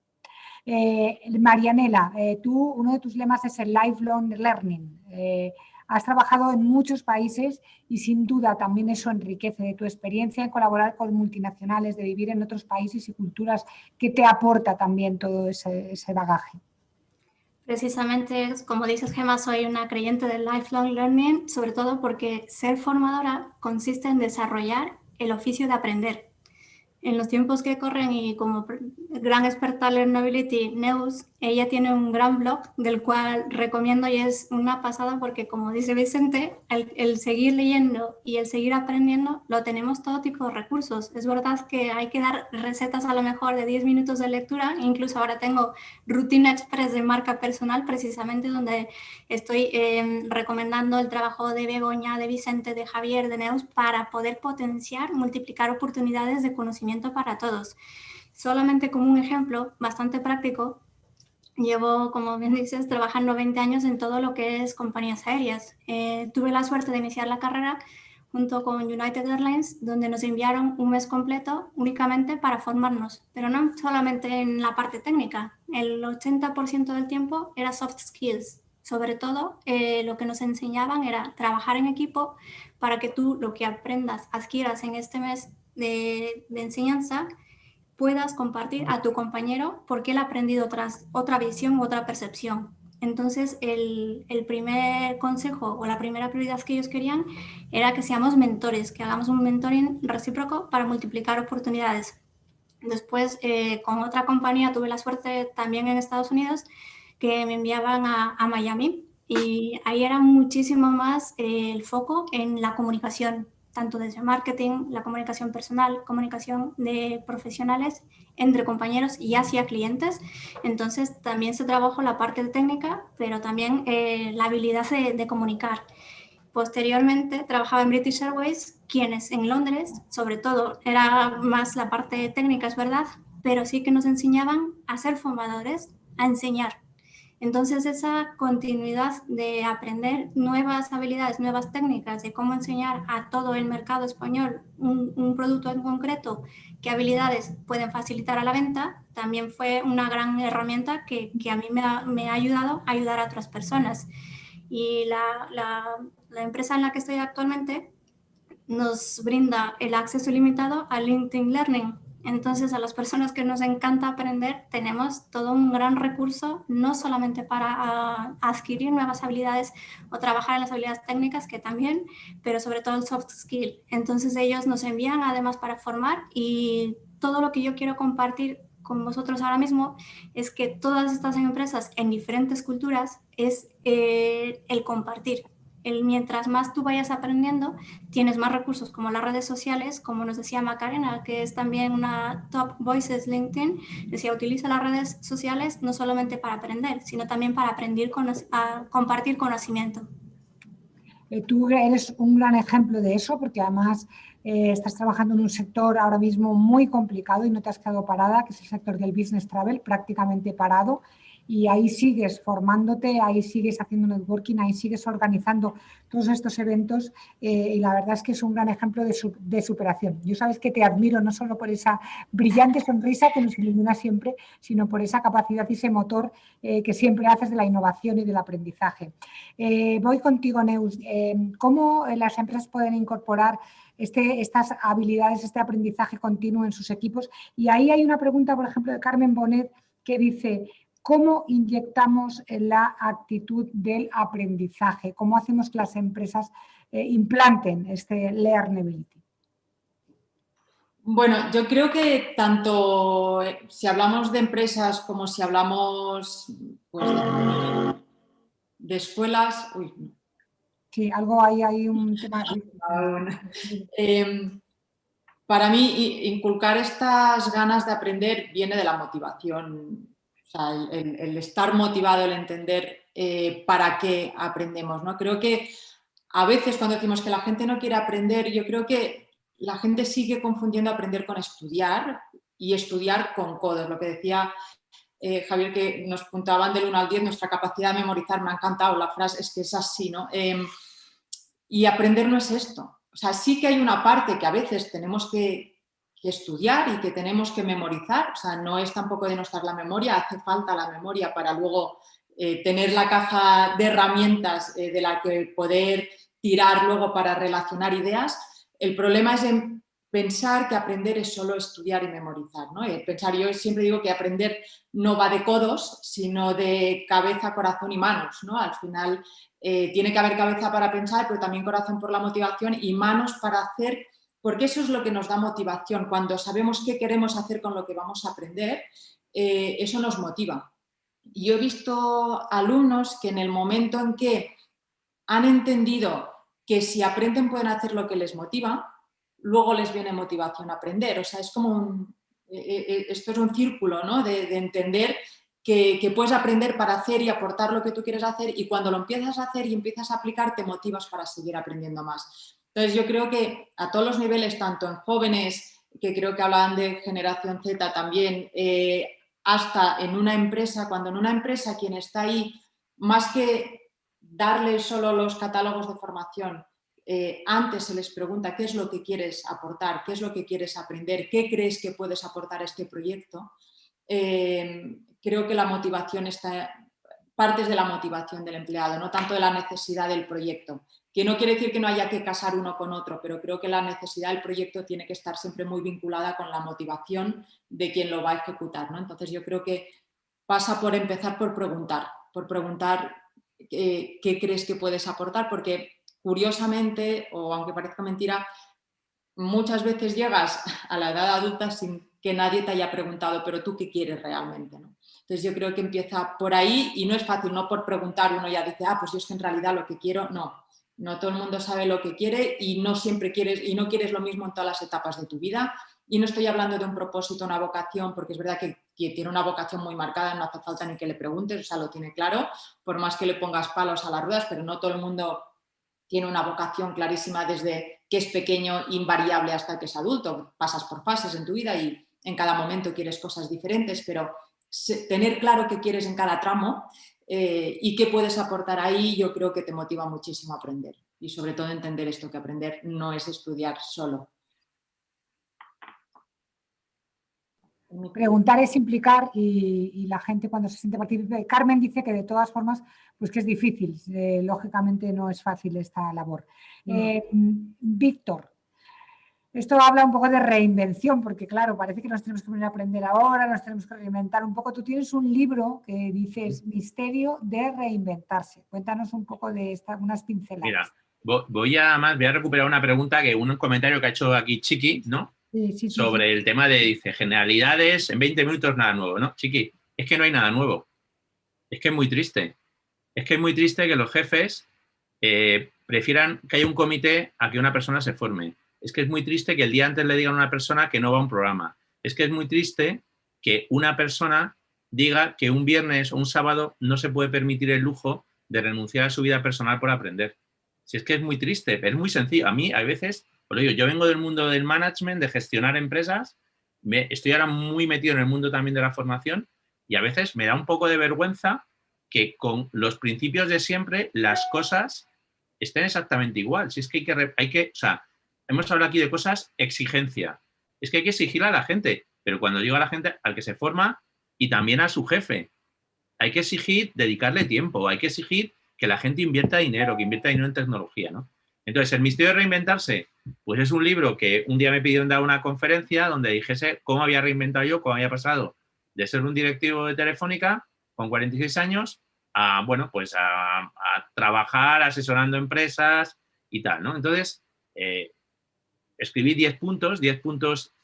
Marianela, uno de tus lemas es el lifelong learning. Has trabajado en muchos países y sin duda también eso enriquece de tu experiencia en colaborar con multinacionales, de vivir en otros países y culturas. ¿Qué te aporta también todo ese bagaje? Precisamente, como dices, Gemma, soy una creyente del lifelong learning, sobre todo porque ser formadora consiste en desarrollar el oficio de aprender. En los tiempos que corren y como gran experta en Learnability, Neus, ella tiene un gran blog del cual recomiendo y es una pasada porque, como dice Vicente, el seguir leyendo y el seguir aprendiendo lo tenemos todo tipo de recursos. Es verdad que hay que dar recetas a lo mejor de 10 minutos de lectura, incluso ahora tengo rutina express de marca personal precisamente donde estoy recomendando el trabajo de Begoña, de Vicente, de Javier, de Neus para poder potenciar, multiplicar oportunidades de conocimiento para todos. Solamente como un ejemplo bastante práctico, llevo, como bien dices, trabajando 20 años en todo lo que es compañías aéreas. Tuve la suerte de iniciar la carrera junto con United Airlines, donde nos enviaron un mes completo únicamente para formarnos, pero no solamente en la parte técnica. El 80% del tiempo era soft skills. Sobre todo, lo que nos enseñaban era trabajar en equipo para que tú lo que aprendas, adquieras en este mes de enseñanza, puedas compartir a tu compañero porque él ha aprendido otra visión u otra percepción. Entonces, el primer consejo o la primera prioridad que ellos querían era que seamos mentores, que hagamos un mentoring recíproco para multiplicar oportunidades. Después, con otra compañía tuve la suerte también en Estados Unidos que me enviaban a Miami y ahí era muchísimo más el foco en la comunicación, tanto desde marketing, la comunicación personal, comunicación de profesionales entre compañeros y hacia clientes. Entonces también se trabajó la parte técnica, pero también la habilidad de comunicar. Posteriormente trabajaba en British Airways, quienes en Londres, sobre todo, era más la parte técnica, es verdad, pero sí que nos enseñaban a ser formadores, a enseñar. Entonces, esa continuidad de aprender nuevas habilidades, nuevas técnicas de cómo enseñar a todo el mercado español un producto en concreto, qué habilidades pueden facilitar a la venta, también fue una gran herramienta que a mí me ha ayudado a ayudar a otras personas. Y la empresa en la que estoy actualmente nos brinda el acceso ilimitado a LinkedIn Learning. Entonces, a las personas que nos encanta aprender, tenemos todo un gran recurso, no solamente para adquirir nuevas habilidades o trabajar en las habilidades técnicas, que también, pero sobre todo el soft skill. Entonces, ellos nos envían además para formar y todo lo que yo quiero compartir con vosotros ahora mismo es que todas estas empresas en diferentes culturas es el compartir. Mientras más tú vayas aprendiendo, tienes más recursos como las redes sociales, como nos decía Macarena, que es también una Top Voices LinkedIn, decía, utiliza las redes sociales no solamente para aprender, sino también para compartir conocimiento. Tú eres un gran ejemplo de eso, porque además estás trabajando en un sector ahora mismo muy complicado y no te has quedado parada, que es el sector del business travel, prácticamente parado. Y ahí sigues formándote, ahí sigues haciendo networking, ahí sigues organizando todos estos eventos y la verdad es que es un gran ejemplo de superación. Yo sabes que te admiro no solo por esa brillante sonrisa que nos ilumina siempre, sino por esa capacidad y ese motor que siempre haces de la innovación y del aprendizaje. Voy contigo, Neus. ¿Cómo las empresas pueden incorporar estas habilidades, este aprendizaje continuo en sus equipos? Y ahí hay una pregunta, por ejemplo, de Carmen Bonet que dice: ¿cómo inyectamos la actitud del aprendizaje? ¿Cómo hacemos que las empresas implanten este learnability? Bueno, yo creo que tanto si hablamos de empresas como si hablamos pues, de escuelas... Uy. Sí, algo ahí hay un tema... Para mí, inculcar estas ganas de aprender viene de la motivación. O sea, el estar motivado, el entender para qué aprendemos, ¿no? Creo que a veces cuando decimos que la gente no quiere aprender, yo creo que la gente sigue confundiendo aprender con estudiar y estudiar con codos. Lo que decía Javier, que nos puntuaban del 1 al 10, nuestra capacidad de memorizar, me ha encantado la frase, es que es así, ¿no? Y aprender no es esto. O sea, sí que hay una parte que a veces tenemos que estudiar y que tenemos que memorizar. O sea, no es tampoco denostar la memoria, hace falta la memoria para luego tener la caja de herramientas de la que poder tirar luego para relacionar ideas. El problema es en pensar que aprender es solo estudiar y memorizar, ¿no? Yo siempre digo que aprender no va de codos, sino de cabeza, corazón y manos, ¿no? Al final tiene que haber cabeza para pensar, pero también corazón por la motivación y manos para hacer, porque eso es lo que nos da motivación. Cuando sabemos qué queremos hacer con lo que vamos a aprender, eso nos motiva. yo he visto alumnos que en el momento en que han entendido que si aprenden pueden hacer lo que les motiva, luego les viene motivación a aprender. O sea, es como esto es un círculo, ¿no? De entender que puedes aprender para hacer y aportar lo que tú quieres hacer, y cuando lo empiezas a hacer y empiezas a aplicar, te motivas para seguir aprendiendo más. Entonces yo creo que a todos los niveles, tanto en jóvenes, que creo que hablaban de generación Z también, hasta en una empresa, cuando en una empresa quien está ahí, más que darle solo los catálogos de formación, antes se les pregunta qué es lo que quieres aportar, qué es lo que quieres aprender, qué crees que puedes aportar a este proyecto. Creo que la motivación partes de la motivación del empleado, no tanto de la necesidad del proyecto, que no quiere decir que no haya que casar uno con otro, pero creo que la necesidad del proyecto tiene que estar siempre muy vinculada con la motivación de quien lo va a ejecutar, ¿no? Entonces yo creo que pasa por empezar por preguntar qué crees que puedes aportar, porque curiosamente, o aunque parezca mentira, muchas veces llegas a la edad adulta sin que nadie te haya preguntado, pero tú qué quieres realmente, ¿no? Entonces yo creo que empieza por ahí, y no es fácil, no por preguntar uno ya dice, pues yo es que en realidad lo que quiero, no todo el mundo sabe lo que quiere, y no siempre quieres, y no quieres lo mismo en todas las etapas de tu vida. Y no estoy hablando de un propósito, una vocación, porque es verdad que tiene una vocación muy marcada, no hace falta ni que le preguntes, o sea, lo tiene claro, por más que le pongas palos a las ruedas, pero no todo el mundo tiene una vocación clarísima desde que es pequeño, invariable, hasta que es adulto. Pasas por fases en tu vida y en cada momento quieres cosas diferentes, pero tener claro qué quieres en cada tramo y qué puedes aportar ahí, yo creo que te motiva muchísimo a aprender. Y sobre todo entender esto, que aprender no es estudiar solo. Preguntar es implicar, y la gente cuando se siente partícipe. Carmen dice que de todas formas, pues que es difícil, lógicamente no es fácil esta labor. Víctor, esto habla un poco de reinvención, porque claro, parece que nos tenemos que poner a aprender ahora, nos tenemos que reinventar un poco. Tú tienes un libro que dices Misterio de reinventarse. Cuéntanos un poco de unas pinceladas. Mira, voy a recuperar una pregunta, un comentario que ha hecho aquí Chiqui, ¿no? Sí. Sobre el tema de, dice, generalidades, en 20 minutos nada nuevo, ¿no? Chiqui, es que no hay nada nuevo. Es que es muy triste. Es que es muy triste que los jefes prefieran que haya un comité a que una persona se forme. Es que es muy triste que el día antes le digan a una persona que no va a un programa. Es que es muy triste que una persona diga que un viernes o un sábado no se puede permitir el lujo de renunciar a su vida personal por aprender. Si es que es muy triste, es muy sencillo. A mí, a veces, os lo digo, yo vengo del mundo del management, de gestionar empresas, estoy ahora muy metido en el mundo también de la formación, y a veces me da un poco de vergüenza que con los principios de siempre las cosas estén exactamente igual. Si es que o sea, hemos hablado aquí de cosas, exigencia. Es que hay que exigirle a la gente, pero cuando digo a la gente, al que se forma y también a su jefe, hay que exigir dedicarle tiempo, hay que exigir que la gente invierta dinero, en tecnología, ¿no? Entonces, el misterio de reinventarse, pues es un libro que un día me pidieron dar una conferencia donde dijese cómo había reinventado yo, cómo había pasado de ser un directivo de Telefónica con 46 años a, bueno, pues a trabajar asesorando empresas y tal, ¿no? Entonces, escribí 10 puntos,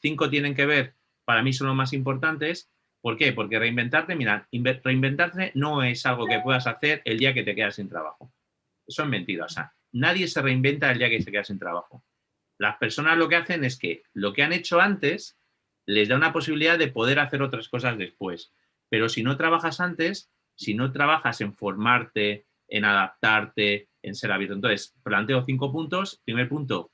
5 tienen que ver, para mí son los más importantes. ¿Por qué? Porque reinventarte no es algo que puedas hacer el día que te quedas sin trabajo. Eso es mentira. O sea, nadie se reinventa el día que se queda sin trabajo. Las personas lo que hacen es que lo que han hecho antes les da una posibilidad de poder hacer otras cosas después. Pero si no trabajas antes, si no trabajas en formarte, en adaptarte, en ser abierto. Entonces, planteo 5 puntos. Primer punto,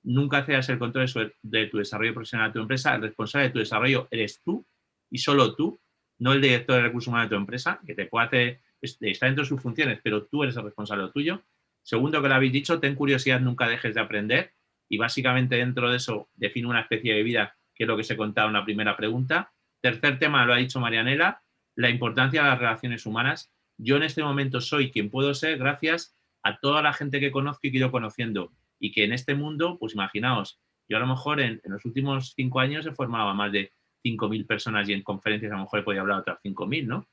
nunca cedas el control de tu desarrollo profesional de tu empresa. El responsable de tu desarrollo eres tú y solo tú, no el director de recursos humanos de tu empresa, que te puede hacer, está dentro de sus funciones, pero tú eres el responsable de lo tuyo. Segundo, que lo habéis dicho, ten curiosidad, nunca dejes de aprender, y básicamente dentro de eso define una especie de vida, que es lo que se contaba en la primera pregunta. Tercer tema, lo ha dicho Marianela, la importancia de las relaciones humanas. Yo en este momento soy quien puedo ser gracias a toda la gente que conozco y que he ido conociendo, y que en este mundo, pues imaginaos, yo a lo mejor en los últimos 5 años he formado a más de 5.000 personas, y en conferencias a lo mejor he podido hablar a otras 5.000, ¿no?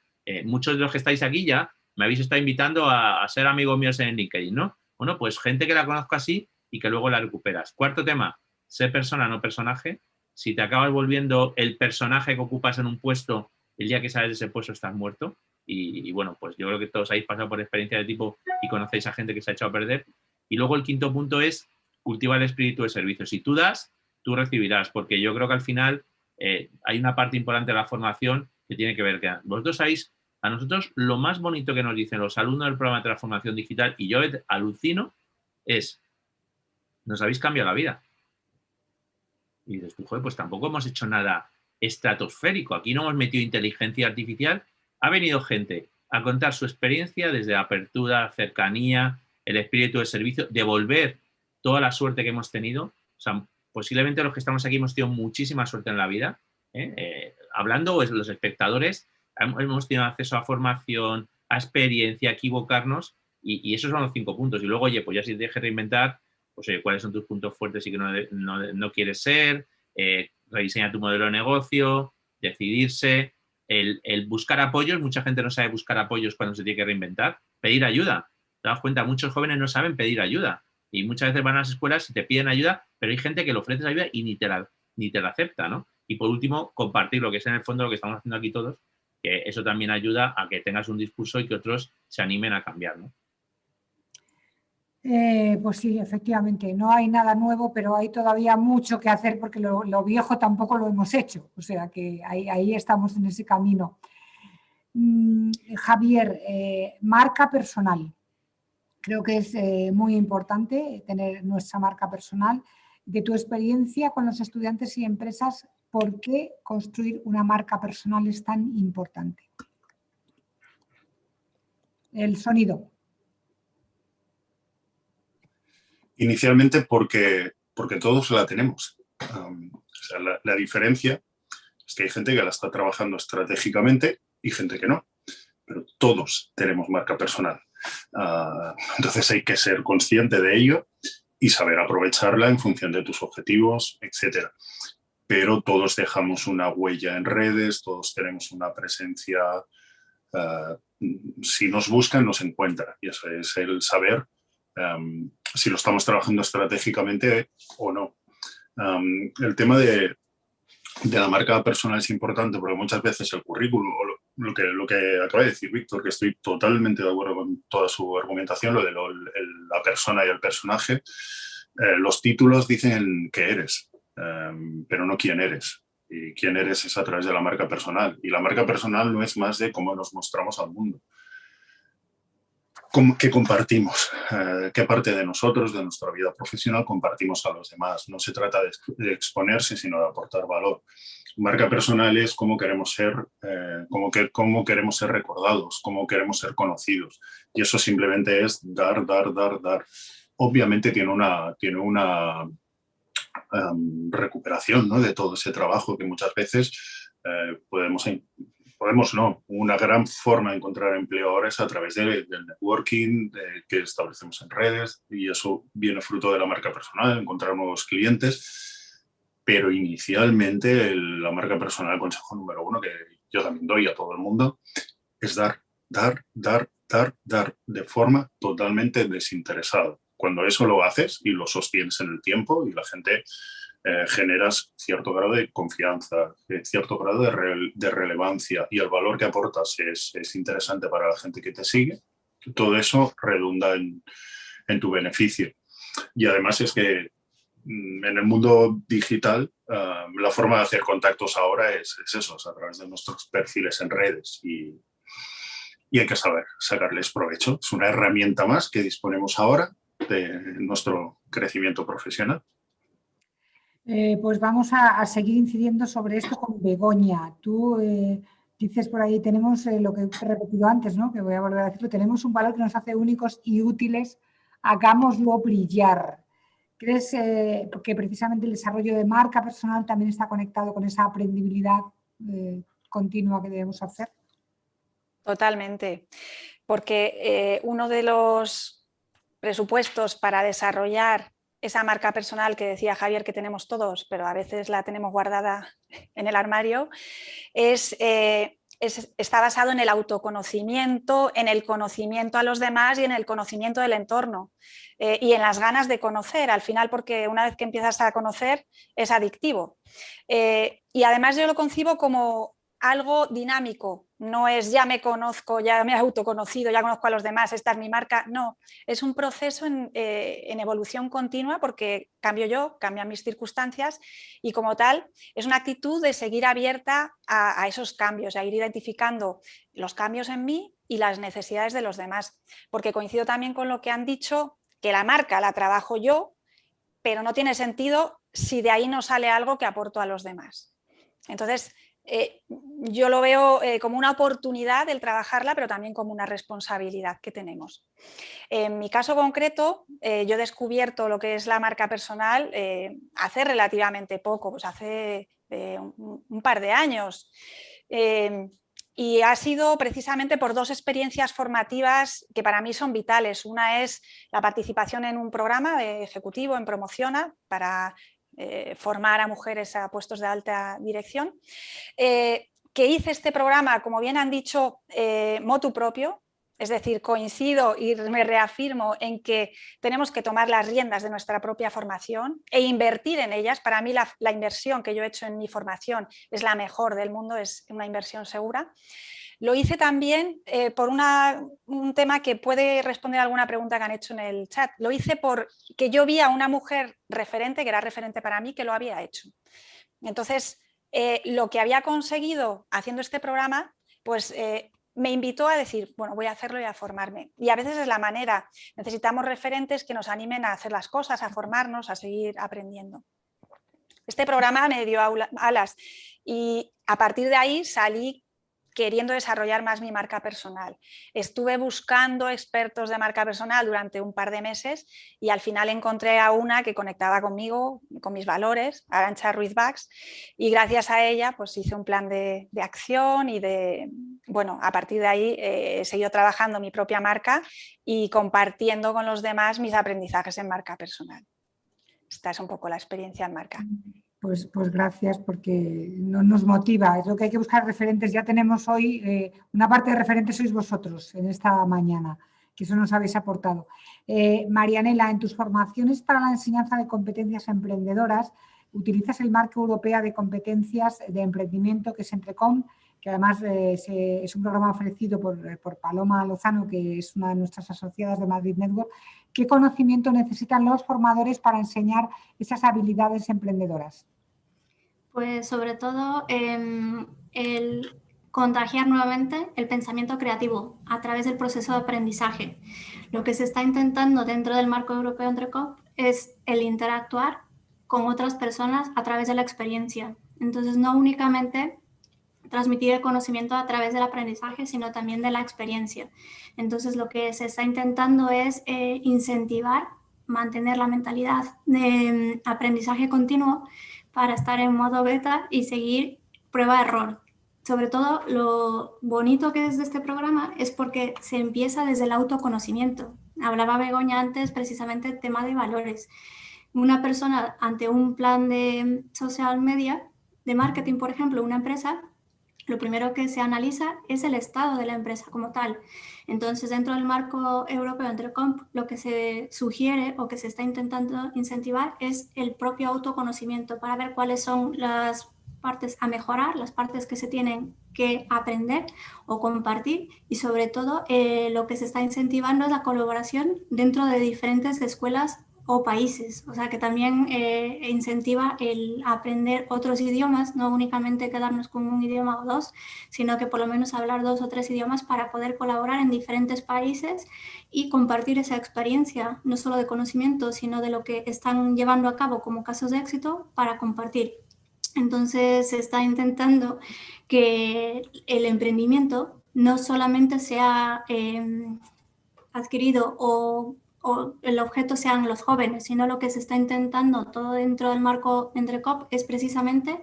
Muchos de los que estáis aquí ya me habéis estado invitando a ser amigos míos en LinkedIn, ¿no? Bueno, pues gente que la conozco así y que luego la recuperas. Cuarto tema, ser persona, no personaje. Si te acabas volviendo el personaje que ocupas en un puesto, el día que sales de ese puesto estás muerto. Y bueno, pues yo creo que todos habéis pasado por experiencia de tipo y conocéis a gente que se ha echado a perder. Y luego el quinto punto es cultivar el espíritu de servicio. Si tú das, tú recibirás, porque yo creo que al final hay una parte importante de la formación que tiene que ver que vosotros sabéis, a nosotros lo más bonito que nos dicen los alumnos del programa de transformación digital, y yo alucino, es, nos habéis cambiado la vida. Y dices tú, joder, pues tampoco hemos hecho nada estratosférico. Aquí no hemos metido inteligencia artificial. Ha venido gente a contar su experiencia desde apertura, cercanía, el espíritu de servicio, devolver toda la suerte que hemos tenido. O sea, posiblemente los que estamos aquí hemos tenido muchísima suerte en la vida. Hablando, pues, los espectadores, hemos tenido acceso a formación, a experiencia, a equivocarnos, y esos son los 5 puntos. Y luego, oye, pues ya si te dejes reinventar, pues oye, cuáles son tus puntos fuertes y que no quieres ser, rediseña tu modelo de negocio, decidirse, el buscar apoyos. Mucha gente no sabe buscar apoyos cuando se tiene que reinventar. Pedir ayuda. Te das cuenta, muchos jóvenes no saben pedir ayuda y muchas veces van a las escuelas y te piden ayuda, pero hay gente que le ofreces ayuda y ni te la acepta, ¿no? Y por último, compartir, lo que es en el fondo lo que estamos haciendo aquí todos, que eso también ayuda a que tengas un discurso y que otros se animen a cambiar, ¿no? Pues sí, efectivamente, no hay nada nuevo, pero hay todavía mucho que hacer porque lo viejo tampoco lo hemos hecho, o sea que ahí estamos en ese camino. Javier, marca personal. Creo que es muy importante tener nuestra marca personal. De tu experiencia con los estudiantes y empresas, ¿por qué construir una marca personal es tan importante? El sonido. Inicialmente porque todos la tenemos. O sea, la diferencia es que hay gente que la está trabajando estratégicamente y gente que no. Pero todos tenemos marca personal. Entonces hay que ser consciente de ello y saber aprovecharla en función de tus objetivos, etc. Pero todos dejamos una huella en redes, todos tenemos una presencia. Si nos buscan, nos encuentran. Y eso es el saber si lo estamos trabajando estratégicamente o no. El tema de la marca personal es importante porque muchas veces el currículum o lo que acaba de decir Víctor, que estoy totalmente de acuerdo con toda su argumentación, lo de la persona y el personaje, los títulos dicen que eres, pero no quién eres. Y quién eres es a través de la marca personal. Y la marca personal no es más de cómo nos mostramos al mundo. ¿Qué compartimos? ¿Qué parte de nosotros, de nuestra vida profesional, compartimos a los demás? No se trata de exponerse, sino de aportar valor. Marca personal es cómo queremos ser, cómo queremos ser recordados, cómo queremos ser conocidos. Y eso simplemente es dar, dar, dar, dar. Obviamente tiene una recuperación, ¿no?, de todo ese trabajo que muchas veces una gran forma de encontrar empleo ahora es a través del networking que establecemos en redes, y eso viene fruto de la marca personal, encontrar nuevos clientes. Pero inicialmente la marca personal, el consejo número 1 que yo también doy a todo el mundo, es dar, dar, dar, dar, dar de forma totalmente desinteresada. Cuando eso lo haces y lo sostienes en el tiempo y la gente generas cierto grado de confianza, cierto grado de relevancia, y el valor que aportas es interesante para la gente que te sigue, todo eso redunda en tu beneficio. Y además es que en el mundo digital la forma de hacer contactos ahora es eso, a través de nuestros perfiles en redes, y hay que saber sacarles provecho. Es una herramienta más que disponemos ahora de nuestro crecimiento profesional. Pues vamos a seguir incidiendo sobre esto con Begoña. Tú dices por ahí, tenemos lo que he repetido antes, ¿no?, que voy a volver a decirlo, tenemos un valor que nos hace únicos y útiles, hagámoslo brillar. ¿Crees que precisamente el desarrollo de marca personal también está conectado con esa aprendibilidad continua que debemos hacer? Totalmente, porque uno de los presupuestos para desarrollar esa marca personal que decía Javier que tenemos todos, pero a veces la tenemos guardada en el armario, está basado en el autoconocimiento, en el conocimiento a los demás y en el conocimiento del entorno y en las ganas de conocer, al final, porque una vez que empiezas a conocer es adictivo. Y además yo lo concibo como algo dinámico, no es ya me conozco, ya me he autoconocido, ya conozco a los demás, esta es mi marca. No, es un proceso en evolución continua porque cambio yo, cambian mis circunstancias y como tal es una actitud de seguir abierta a esos cambios, a ir identificando los cambios en mí y las necesidades de los demás. Porque coincido también con lo que han dicho, que la marca la trabajo yo, pero no tiene sentido si de ahí no sale algo que aporto a los demás. Entonces, yo lo veo como una oportunidad el trabajarla, pero también como una responsabilidad que tenemos. En mi caso concreto, yo he descubierto lo que es la marca personal hace relativamente poco, pues hace un par de años. Y ha sido precisamente por dos experiencias formativas que para mí son vitales. Una es la participación en un programa de ejecutivo en Promociona para formar a mujeres a puestos de alta dirección, que hice este programa, como bien han dicho, motu propio, es decir, coincido y me reafirmo en que tenemos que tomar las riendas de nuestra propia formación e invertir en ellas. Para mí la inversión que yo he hecho en mi formación es la mejor del mundo, es una inversión segura. Lo hice también por un tema que puede responder a alguna pregunta que han hecho en el chat. Lo hice porque yo vi a una mujer referente, que era referente para mí, que lo había hecho. Entonces, lo que había conseguido haciendo este programa, pues me invitó a decir, bueno, voy a hacerlo y a formarme. Y a veces es la manera. Necesitamos referentes que nos animen a hacer las cosas, a formarnos, a seguir aprendiendo. Este programa me dio alas y a partir de ahí salí queriendo desarrollar más mi marca personal. Estuve buscando expertos de marca personal durante un par de meses y al final encontré a una que conectaba conmigo, con mis valores, Arantxa Ruiz Bax, y gracias a ella pues hice un plan de acción y bueno, a partir de ahí he seguido trabajando mi propia marca y compartiendo con los demás mis aprendizajes en marca personal. Esta es un poco la experiencia en marca. Pues gracias, porque nos motiva. Es lo que hay que buscar referentes. Ya tenemos hoy, una parte de referentes sois vosotros en esta mañana, que eso nos habéis aportado. Marianela, en tus formaciones para la enseñanza de competencias emprendedoras, utilizas el marco europeo de competencias de emprendimiento, que es Entrecom, que además es un programa ofrecido por Paloma Lozano, que es una de nuestras asociadas de Madrid Network. ¿Qué conocimiento necesitan los formadores para enseñar esas habilidades emprendedoras? Pues sobre todo el contagiar nuevamente el pensamiento creativo a través del proceso de aprendizaje. Lo que se está intentando dentro del marco europeo Entrecom es el interactuar con otras personas a través de la experiencia. Entonces, no únicamente transmitir el conocimiento a través del aprendizaje, sino también de la experiencia. Entonces, lo que se está intentando es incentivar, mantener la mentalidad de aprendizaje continuo para estar en modo beta y seguir prueba-error. Sobre todo, lo bonito que es de este programa es porque se empieza desde el autoconocimiento. Hablaba Begoña antes precisamente del tema de valores. Una persona ante un plan de social media, de marketing, por ejemplo, una empresa, lo primero que se analiza es el estado de la empresa como tal. Entonces, dentro del marco europeo Entrecom, lo que se sugiere o que se está intentando incentivar es el propio autoconocimiento para ver cuáles son las partes a mejorar, las partes que se tienen que aprender o compartir y sobre todo lo que se está incentivando es la colaboración dentro de diferentes escuelas o países, o sea que también incentiva el aprender otros idiomas, no únicamente quedarnos con un idioma o dos, sino que por lo menos hablar 2 o 3 idiomas para poder colaborar en diferentes países y compartir esa experiencia, no solo de conocimiento, sino de lo que están llevando a cabo como casos de éxito para compartir. Entonces se está intentando que el emprendimiento no solamente sea adquirido o el objeto sean los jóvenes, sino lo que se está intentando todo dentro del marco Entrecom es precisamente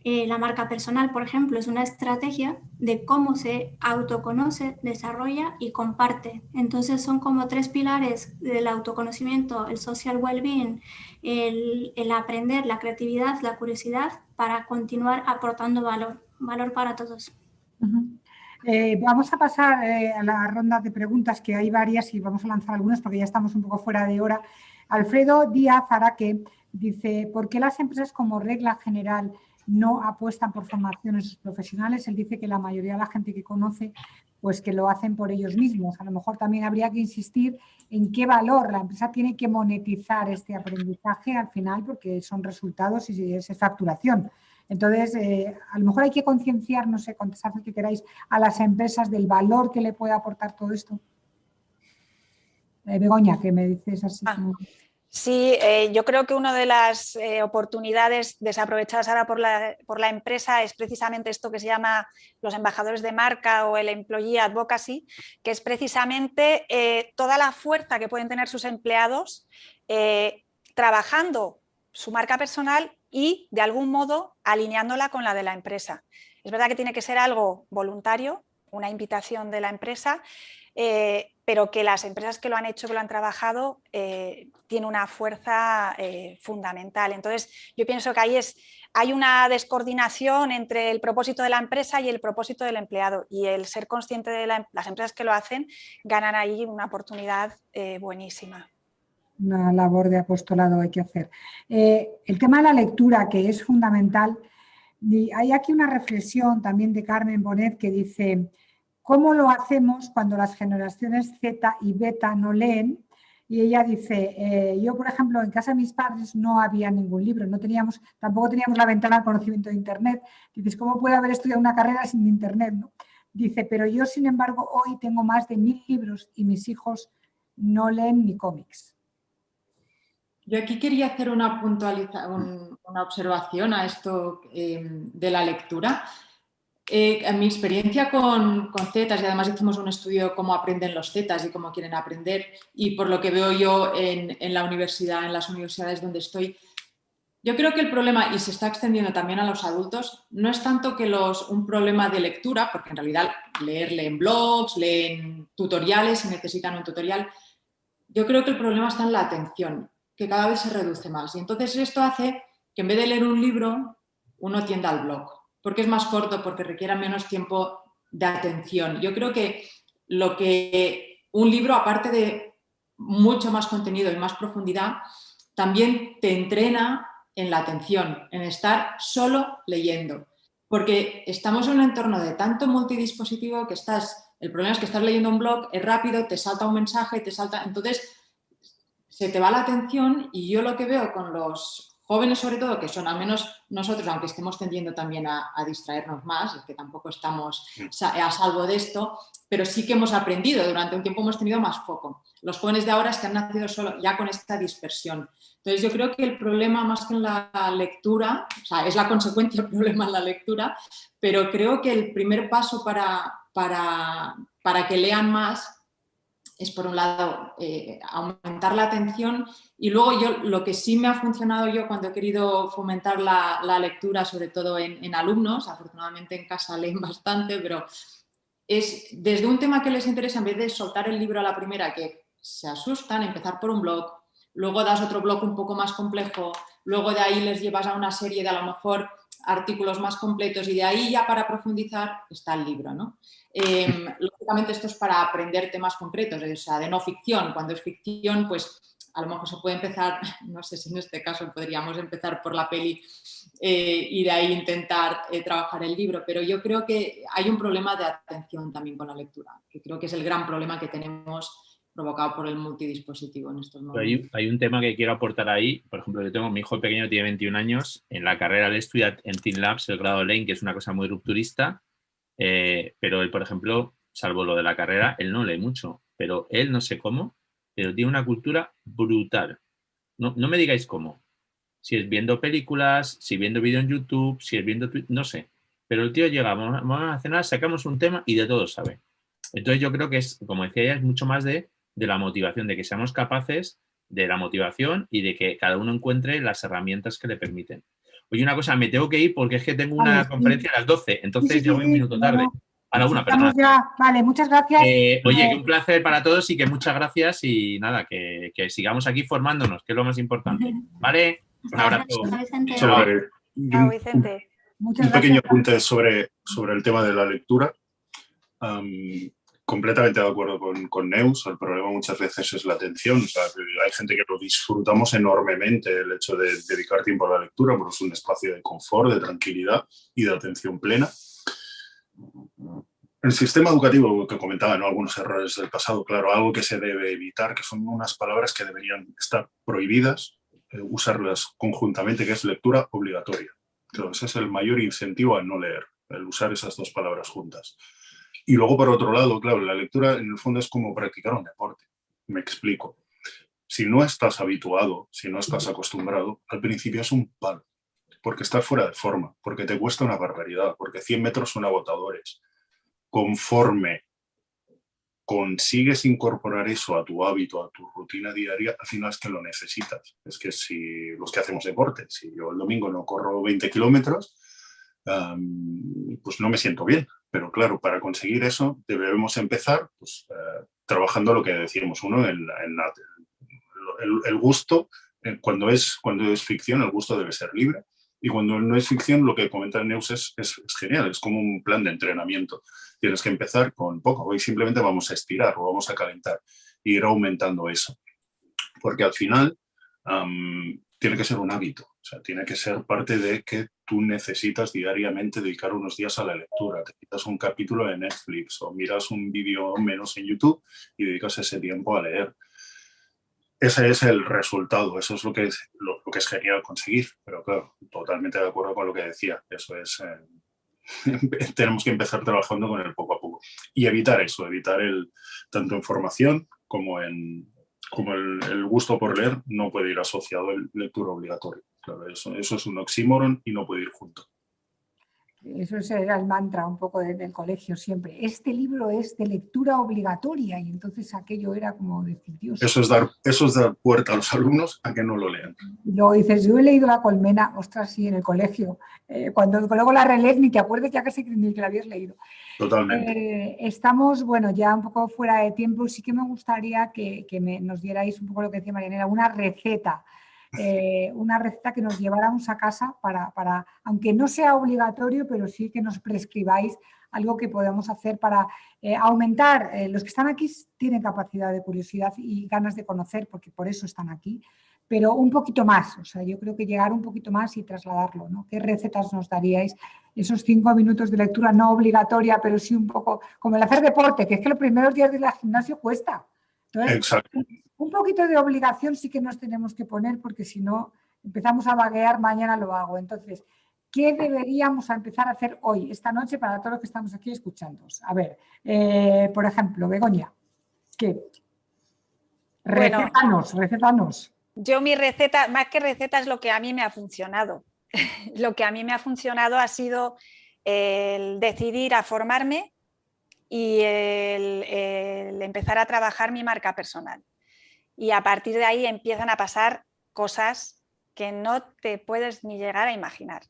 la marca personal, por ejemplo, es una estrategia de cómo se autoconoce, desarrolla y comparte. Entonces son como 3 pilares del autoconocimiento, el social well-being, el aprender, la creatividad, la curiosidad, para continuar aportando valor para todos. Vamos a pasar a la ronda de preguntas, que hay varias y vamos a lanzar algunas porque ya estamos un poco fuera de hora. Alfredo Díaz Araque dice, ¿por qué las empresas como regla general no apuestan por formaciones profesionales. Él dice que la mayoría de la gente que conoce, pues que lo hacen por ellos mismos. A lo mejor también habría que insistir en qué valor la empresa tiene que monetizar este aprendizaje al final, porque son resultados y es facturación. Entonces, a lo mejor hay que concienciar, no sé, contestad lo que queráis, a las empresas del valor que le puede aportar todo esto. Begoña, que me dices así como... Sí, yo creo que una de las oportunidades desaprovechadas ahora por la empresa es precisamente esto que se llama los embajadores de marca o el employee advocacy, que es precisamente toda la fuerza que pueden tener sus empleados trabajando su marca personal y de algún modo alineándola con la de la empresa. Es verdad que tiene que ser algo voluntario, una invitación de la empresa, pero que las empresas que lo han hecho, que lo han trabajado, tienen una fuerza fundamental. Entonces, yo pienso que ahí hay una descoordinación entre el propósito de la empresa y el propósito del empleado, y el ser consciente de las empresas que lo hacen ganan ahí una oportunidad buenísima. Una labor de apostolado hay que hacer. El tema de la lectura, que es fundamental, y hay aquí una reflexión también de Carmen Bonet que dice: ¿cómo lo hacemos cuando las generaciones Z y beta no leen? Y ella dice, yo por ejemplo en casa de mis padres no había ningún libro, tampoco teníamos la ventana al conocimiento de Internet. Dices, ¿cómo puede haber estudiado una carrera sin Internet, ¿no? Dice, pero yo sin embargo hoy tengo más de 1000 libros y mis hijos no leen ni cómics. Yo aquí quería hacer una observación a esto de la lectura. En mi experiencia con Zetas, y además hicimos un estudio cómo aprenden los Zetas y cómo quieren aprender, y por lo que veo yo en la universidad, en las universidades donde estoy, yo creo que el problema, y se está extendiendo también a los adultos, no es tanto que un problema de lectura, porque en realidad leen blogs, leen tutoriales, si necesitan un tutorial. Yo creo que el problema está en la atención, que cada vez se reduce más. Y entonces esto hace que en vez de leer un libro, uno tienda al blog, porque es más corto, porque requiere menos tiempo de atención. Yo creo que lo que un libro, aparte de mucho más contenido y más profundidad, también te entrena en la atención, en estar solo leyendo. Porque estamos en un entorno de tanto multidispositivo que el problema es que estás leyendo un blog, es rápido, te salta un mensaje, entonces se te va la atención. Y yo lo que veo con los jóvenes, sobre todo, que son al menos nosotros, aunque estemos tendiendo también a distraernos más, es que tampoco estamos a salvo de esto, pero sí que hemos aprendido, durante un tiempo hemos tenido más foco. Los jóvenes de ahora es que han nacido solo ya con esta dispersión. Entonces yo creo que el problema, más que en la lectura, o sea, es la consecuencia del problema en la lectura, pero creo que el primer paso para que lean más es, por un lado, aumentar la atención. Y luego lo que sí me ha funcionado yo cuando he querido fomentar la lectura, sobre todo en alumnos, afortunadamente en casa leen bastante, pero es desde un tema que les interesa, en vez de soltar el libro a la primera, que se asustan, empezar por un blog, luego das otro blog un poco más complejo, luego de ahí les llevas a una serie de a lo mejor artículos más completos, y de ahí ya para profundizar está el libro, ¿no? Lógicamente esto es para aprender temas concretos, o sea, de no ficción. Cuando es ficción, pues a lo mejor se puede empezar, no sé si en este caso podríamos empezar por la peli y de ahí intentar trabajar el libro, pero yo creo que hay un problema de atención también con la lectura, que creo que es el gran problema que tenemos provocado por el multidispositivo en estos momentos. Hay un tema que quiero aportar ahí. Por ejemplo, yo tengo mi hijo pequeño, tiene 21 años, en la carrera él estudia en Team Labs, el grado Lane, que es una cosa muy rupturista, pero él, por ejemplo, salvo lo de la carrera, él no lee mucho, pero él no sé cómo, pero tiene una cultura brutal. No me digáis cómo. Si es viendo películas, si viendo vídeo en YouTube, si es viendo Twitter, no sé. Pero el tío llega, vamos a cenar, sacamos un tema y de todo sabe. Entonces yo creo que es, como decía ella, es mucho más de la motivación, de que seamos capaces de la motivación y de que cada uno encuentre las herramientas que le permiten. Oye, una cosa, me tengo que ir porque es que tengo una conferencia a las 12, entonces ya voy un minuto tarde. A la una, perdón. Vale, muchas gracias. Oye, que un placer para todos y que muchas gracias y nada, que sigamos aquí formándonos, que es lo más importante. ¿Vale? Un abrazo. Chao, Vicente. Un pequeño apunte sobre el tema de la lectura. Completamente de acuerdo con Neus. El problema muchas veces es la atención. O sea, hay gente que lo disfrutamos enormemente, el hecho de dedicar tiempo a la lectura, porque es un espacio de confort, de tranquilidad y de atención plena. El sistema educativo que comentaba, ¿no? Algunos errores del pasado, claro, algo que se debe evitar, que son unas palabras que deberían estar prohibidas, usarlas conjuntamente, que es lectura obligatoria. Claro, ese es el mayor incentivo a no leer, el usar esas dos palabras juntas. Y luego, por otro lado, claro, la lectura en el fondo es como practicar un deporte. Me explico. Si no estás habituado, si no estás acostumbrado, al principio es un palo, porque estás fuera de forma, porque te cuesta una barbaridad, porque 100 metros son agotadores. Conforme consigues incorporar eso a tu hábito, a tu rutina diaria, al final es que lo necesitas. Es que si los que hacemos deporte, si yo el domingo no corro 20 kilómetros, pues no me siento bien. Pero claro, para conseguir eso debemos empezar pues, trabajando lo que decíamos, uno, el gusto. Cuando es ficción, el gusto debe ser libre. Y cuando no es ficción, lo que comenta Neus es genial, es como un plan de entrenamiento. Tienes que empezar con poco, hoy simplemente vamos a estirar o vamos a calentar e ir aumentando eso. Porque al final tiene que ser un hábito, o sea, tiene que ser parte de que tú necesitas diariamente dedicar unos días a la lectura. Te quitas un capítulo de Netflix o miras un vídeo menos en YouTube y dedicas ese tiempo a leer. Ese es el resultado, eso es lo que es genial conseguir, pero claro, totalmente de acuerdo con lo que decía, eso es, tenemos que empezar trabajando con el poco a poco y evitar eso, evitar tanto en formación como el gusto por leer no puede ir asociado a lectura obligatoria, claro, eso es un oxímoron y no puede ir junto. Eso era el mantra un poco del colegio siempre. Este libro es de lectura obligatoria y entonces aquello era como decir, Dios. Eso es dar puerta a los alumnos a que no lo lean. Y luego dices, yo he leído La colmena, ostras, sí, en el colegio. Cuando luego la relees ni te acuerdas ya casi ni que la habías leído. Totalmente. Estamos, bueno, ya un poco fuera de tiempo. Sí que me gustaría que nos dierais un poco lo que decía Marianela, una receta que nos lleváramos a casa para, aunque no sea obligatorio, pero sí que nos prescribáis algo que podamos hacer para aumentar. Los que están aquí tienen capacidad de curiosidad y ganas de conocer, porque por eso están aquí, pero un poquito más, o sea, yo creo que llegar un poquito más y trasladarlo, ¿no? ¿Qué recetas nos daríais? Esos 5 minutos de lectura no obligatoria, pero sí un poco como el hacer deporte, que es que los primeros días del gimnasio cuesta. Entonces, exacto. Un poquito de obligación sí que nos tenemos que poner, porque si no empezamos a vaguear, mañana lo hago. Entonces, ¿qué deberíamos empezar a hacer hoy, esta noche, para todos los que estamos aquí escuchándonos? A ver, por ejemplo, Begoña, ¿qué? Recétanos. Yo mi receta, más que receta, es lo que a mí me ha funcionado. Lo que a mí me ha funcionado ha sido el decidir a formarme y el empezar a trabajar mi marca personal. Y a partir de ahí empiezan a pasar cosas que no te puedes ni llegar a imaginar.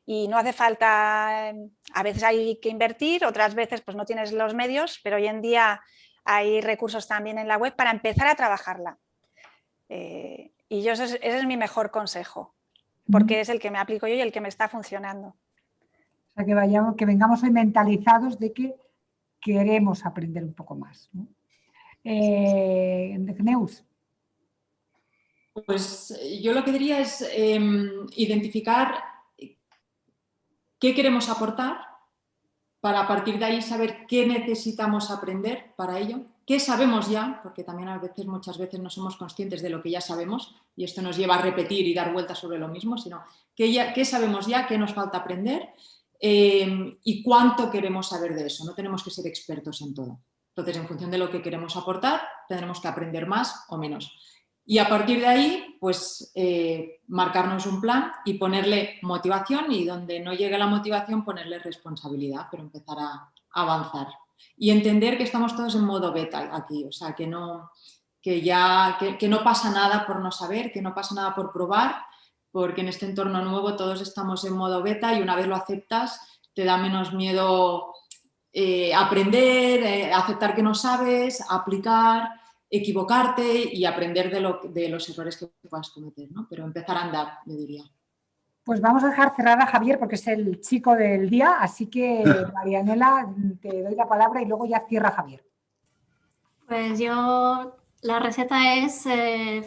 Y no hace falta, a veces hay que invertir, otras veces pues no tienes los medios, pero hoy en día hay recursos también en la web para empezar a trabajarla. Y yo ese es mi mejor consejo, porque es el que me aplico yo y el que me está funcionando. O sea, que vengamos hoy mentalizados de que queremos aprender un poco más, ¿no? Neus. Pues yo lo que diría es identificar qué queremos aportar para a partir de ahí saber qué necesitamos aprender para ello, qué sabemos ya, porque también muchas veces no somos conscientes de lo que ya sabemos y esto nos lleva a repetir y dar vueltas sobre lo mismo, sino qué sabemos ya, qué nos falta aprender y cuánto queremos saber de eso. No tenemos que ser expertos en todo. Entonces, en función de lo que queremos aportar, tendremos que aprender más o menos. Y a partir de ahí, pues marcarnos un plan y ponerle motivación y donde no llegue la motivación ponerle responsabilidad, pero empezar a avanzar. Y entender que estamos todos en modo beta aquí, o sea, que no pasa nada por no saber, que no pasa nada por probar, porque en este entorno nuevo todos estamos en modo beta y una vez lo aceptas te da menos miedo aprender, aceptar que no sabes, aplicar, equivocarte y aprender de los errores que puedas cometer, ¿no? Pero empezar a andar, yo diría. Pues vamos a dejar cerrada a Javier porque es el chico del día, así que Marianela, te doy la palabra y luego ya cierra Javier. Pues la receta es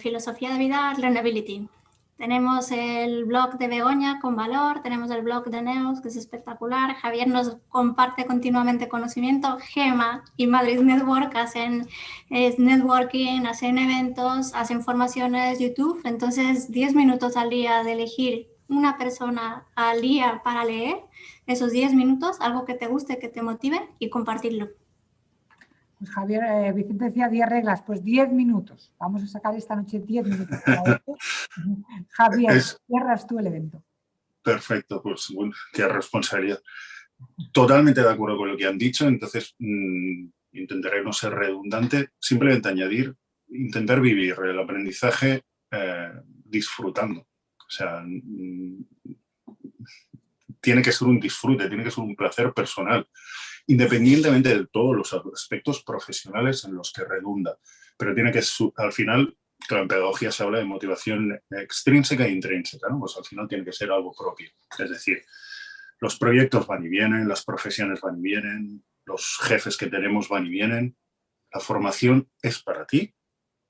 filosofía de vida, learnability. Tenemos el blog de Begoña con valor, tenemos el blog de Neus, que es espectacular. Javier nos comparte continuamente conocimiento. Gema y Madrid Network hacen networking, hacen eventos, hacen formaciones YouTube. Entonces, 10 minutos al día de elegir una persona al día para leer, esos 10 minutos, algo que te guste, que te motive y compartirlo. Pues Javier, Vicente decía 10 reglas, pues 10 minutos. Vamos a sacar esta noche 10 minutos para esto. Javier, cierras tú el evento. Perfecto, pues bueno, qué responsabilidad. Totalmente de acuerdo con lo que han dicho, entonces intentaré no ser redundante, simplemente añadir, intentar vivir el aprendizaje disfrutando. O sea, tiene que ser un disfrute, tiene que ser un placer personal, independientemente de todos los aspectos profesionales en los que redunda. Pero tiene que, al final, claro, en pedagogía se habla de motivación extrínseca e intrínseca, ¿no? Pues al final tiene que ser algo propio. Es decir, los proyectos van y vienen, las profesiones van y vienen, los jefes que tenemos van y vienen. La formación es para ti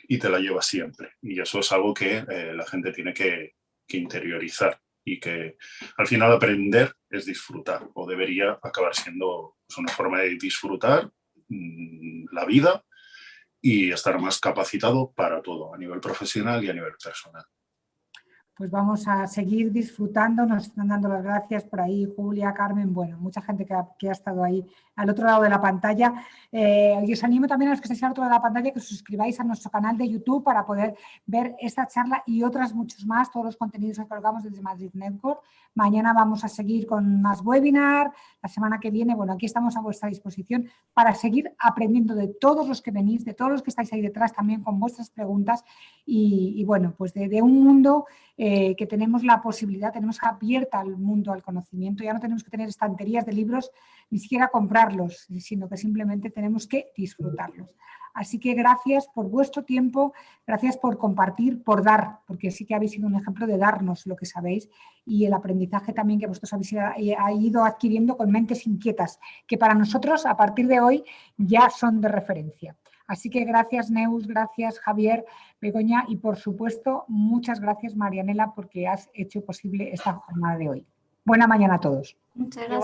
y te la llevas siempre. Y eso es algo que la gente tiene que interiorizar. Y que al final aprender es disfrutar, o debería acabar siendo una forma de disfrutar la vida y estar más capacitado para todo, a nivel profesional y a nivel personal. Pues vamos a seguir disfrutando, nos están dando las gracias por ahí, Julia, Carmen, bueno, mucha gente que ha estado ahí al otro lado de la pantalla. Y os animo también a los que estáis al otro lado de la pantalla que os suscribáis a nuestro canal de YouTube para poder ver esta charla y otras muchos más, todos los contenidos que colgamos desde Madrid Network. Mañana vamos a seguir con más webinar, la semana que viene, bueno, aquí estamos a vuestra disposición para seguir aprendiendo de todos los que venís, de todos los que estáis ahí detrás también con vuestras preguntas y bueno, pues de un mundo que tenemos la posibilidad, tenemos abierta al mundo, al conocimiento, ya no tenemos que tener estanterías de libros, ni siquiera comprarlos, sino que simplemente tenemos que disfrutarlos. Así que gracias por vuestro tiempo, gracias por compartir, por dar, porque sí que habéis sido un ejemplo de darnos lo que sabéis y el aprendizaje también que vosotros habéis ido adquiriendo con mentes inquietas, que para nosotros a partir de hoy ya son de referencia. Así que gracias Neus, gracias Javier, Begoña y por supuesto muchas gracias Marianela porque has hecho posible esta jornada de hoy. Buena mañana a todos. Muchas gracias.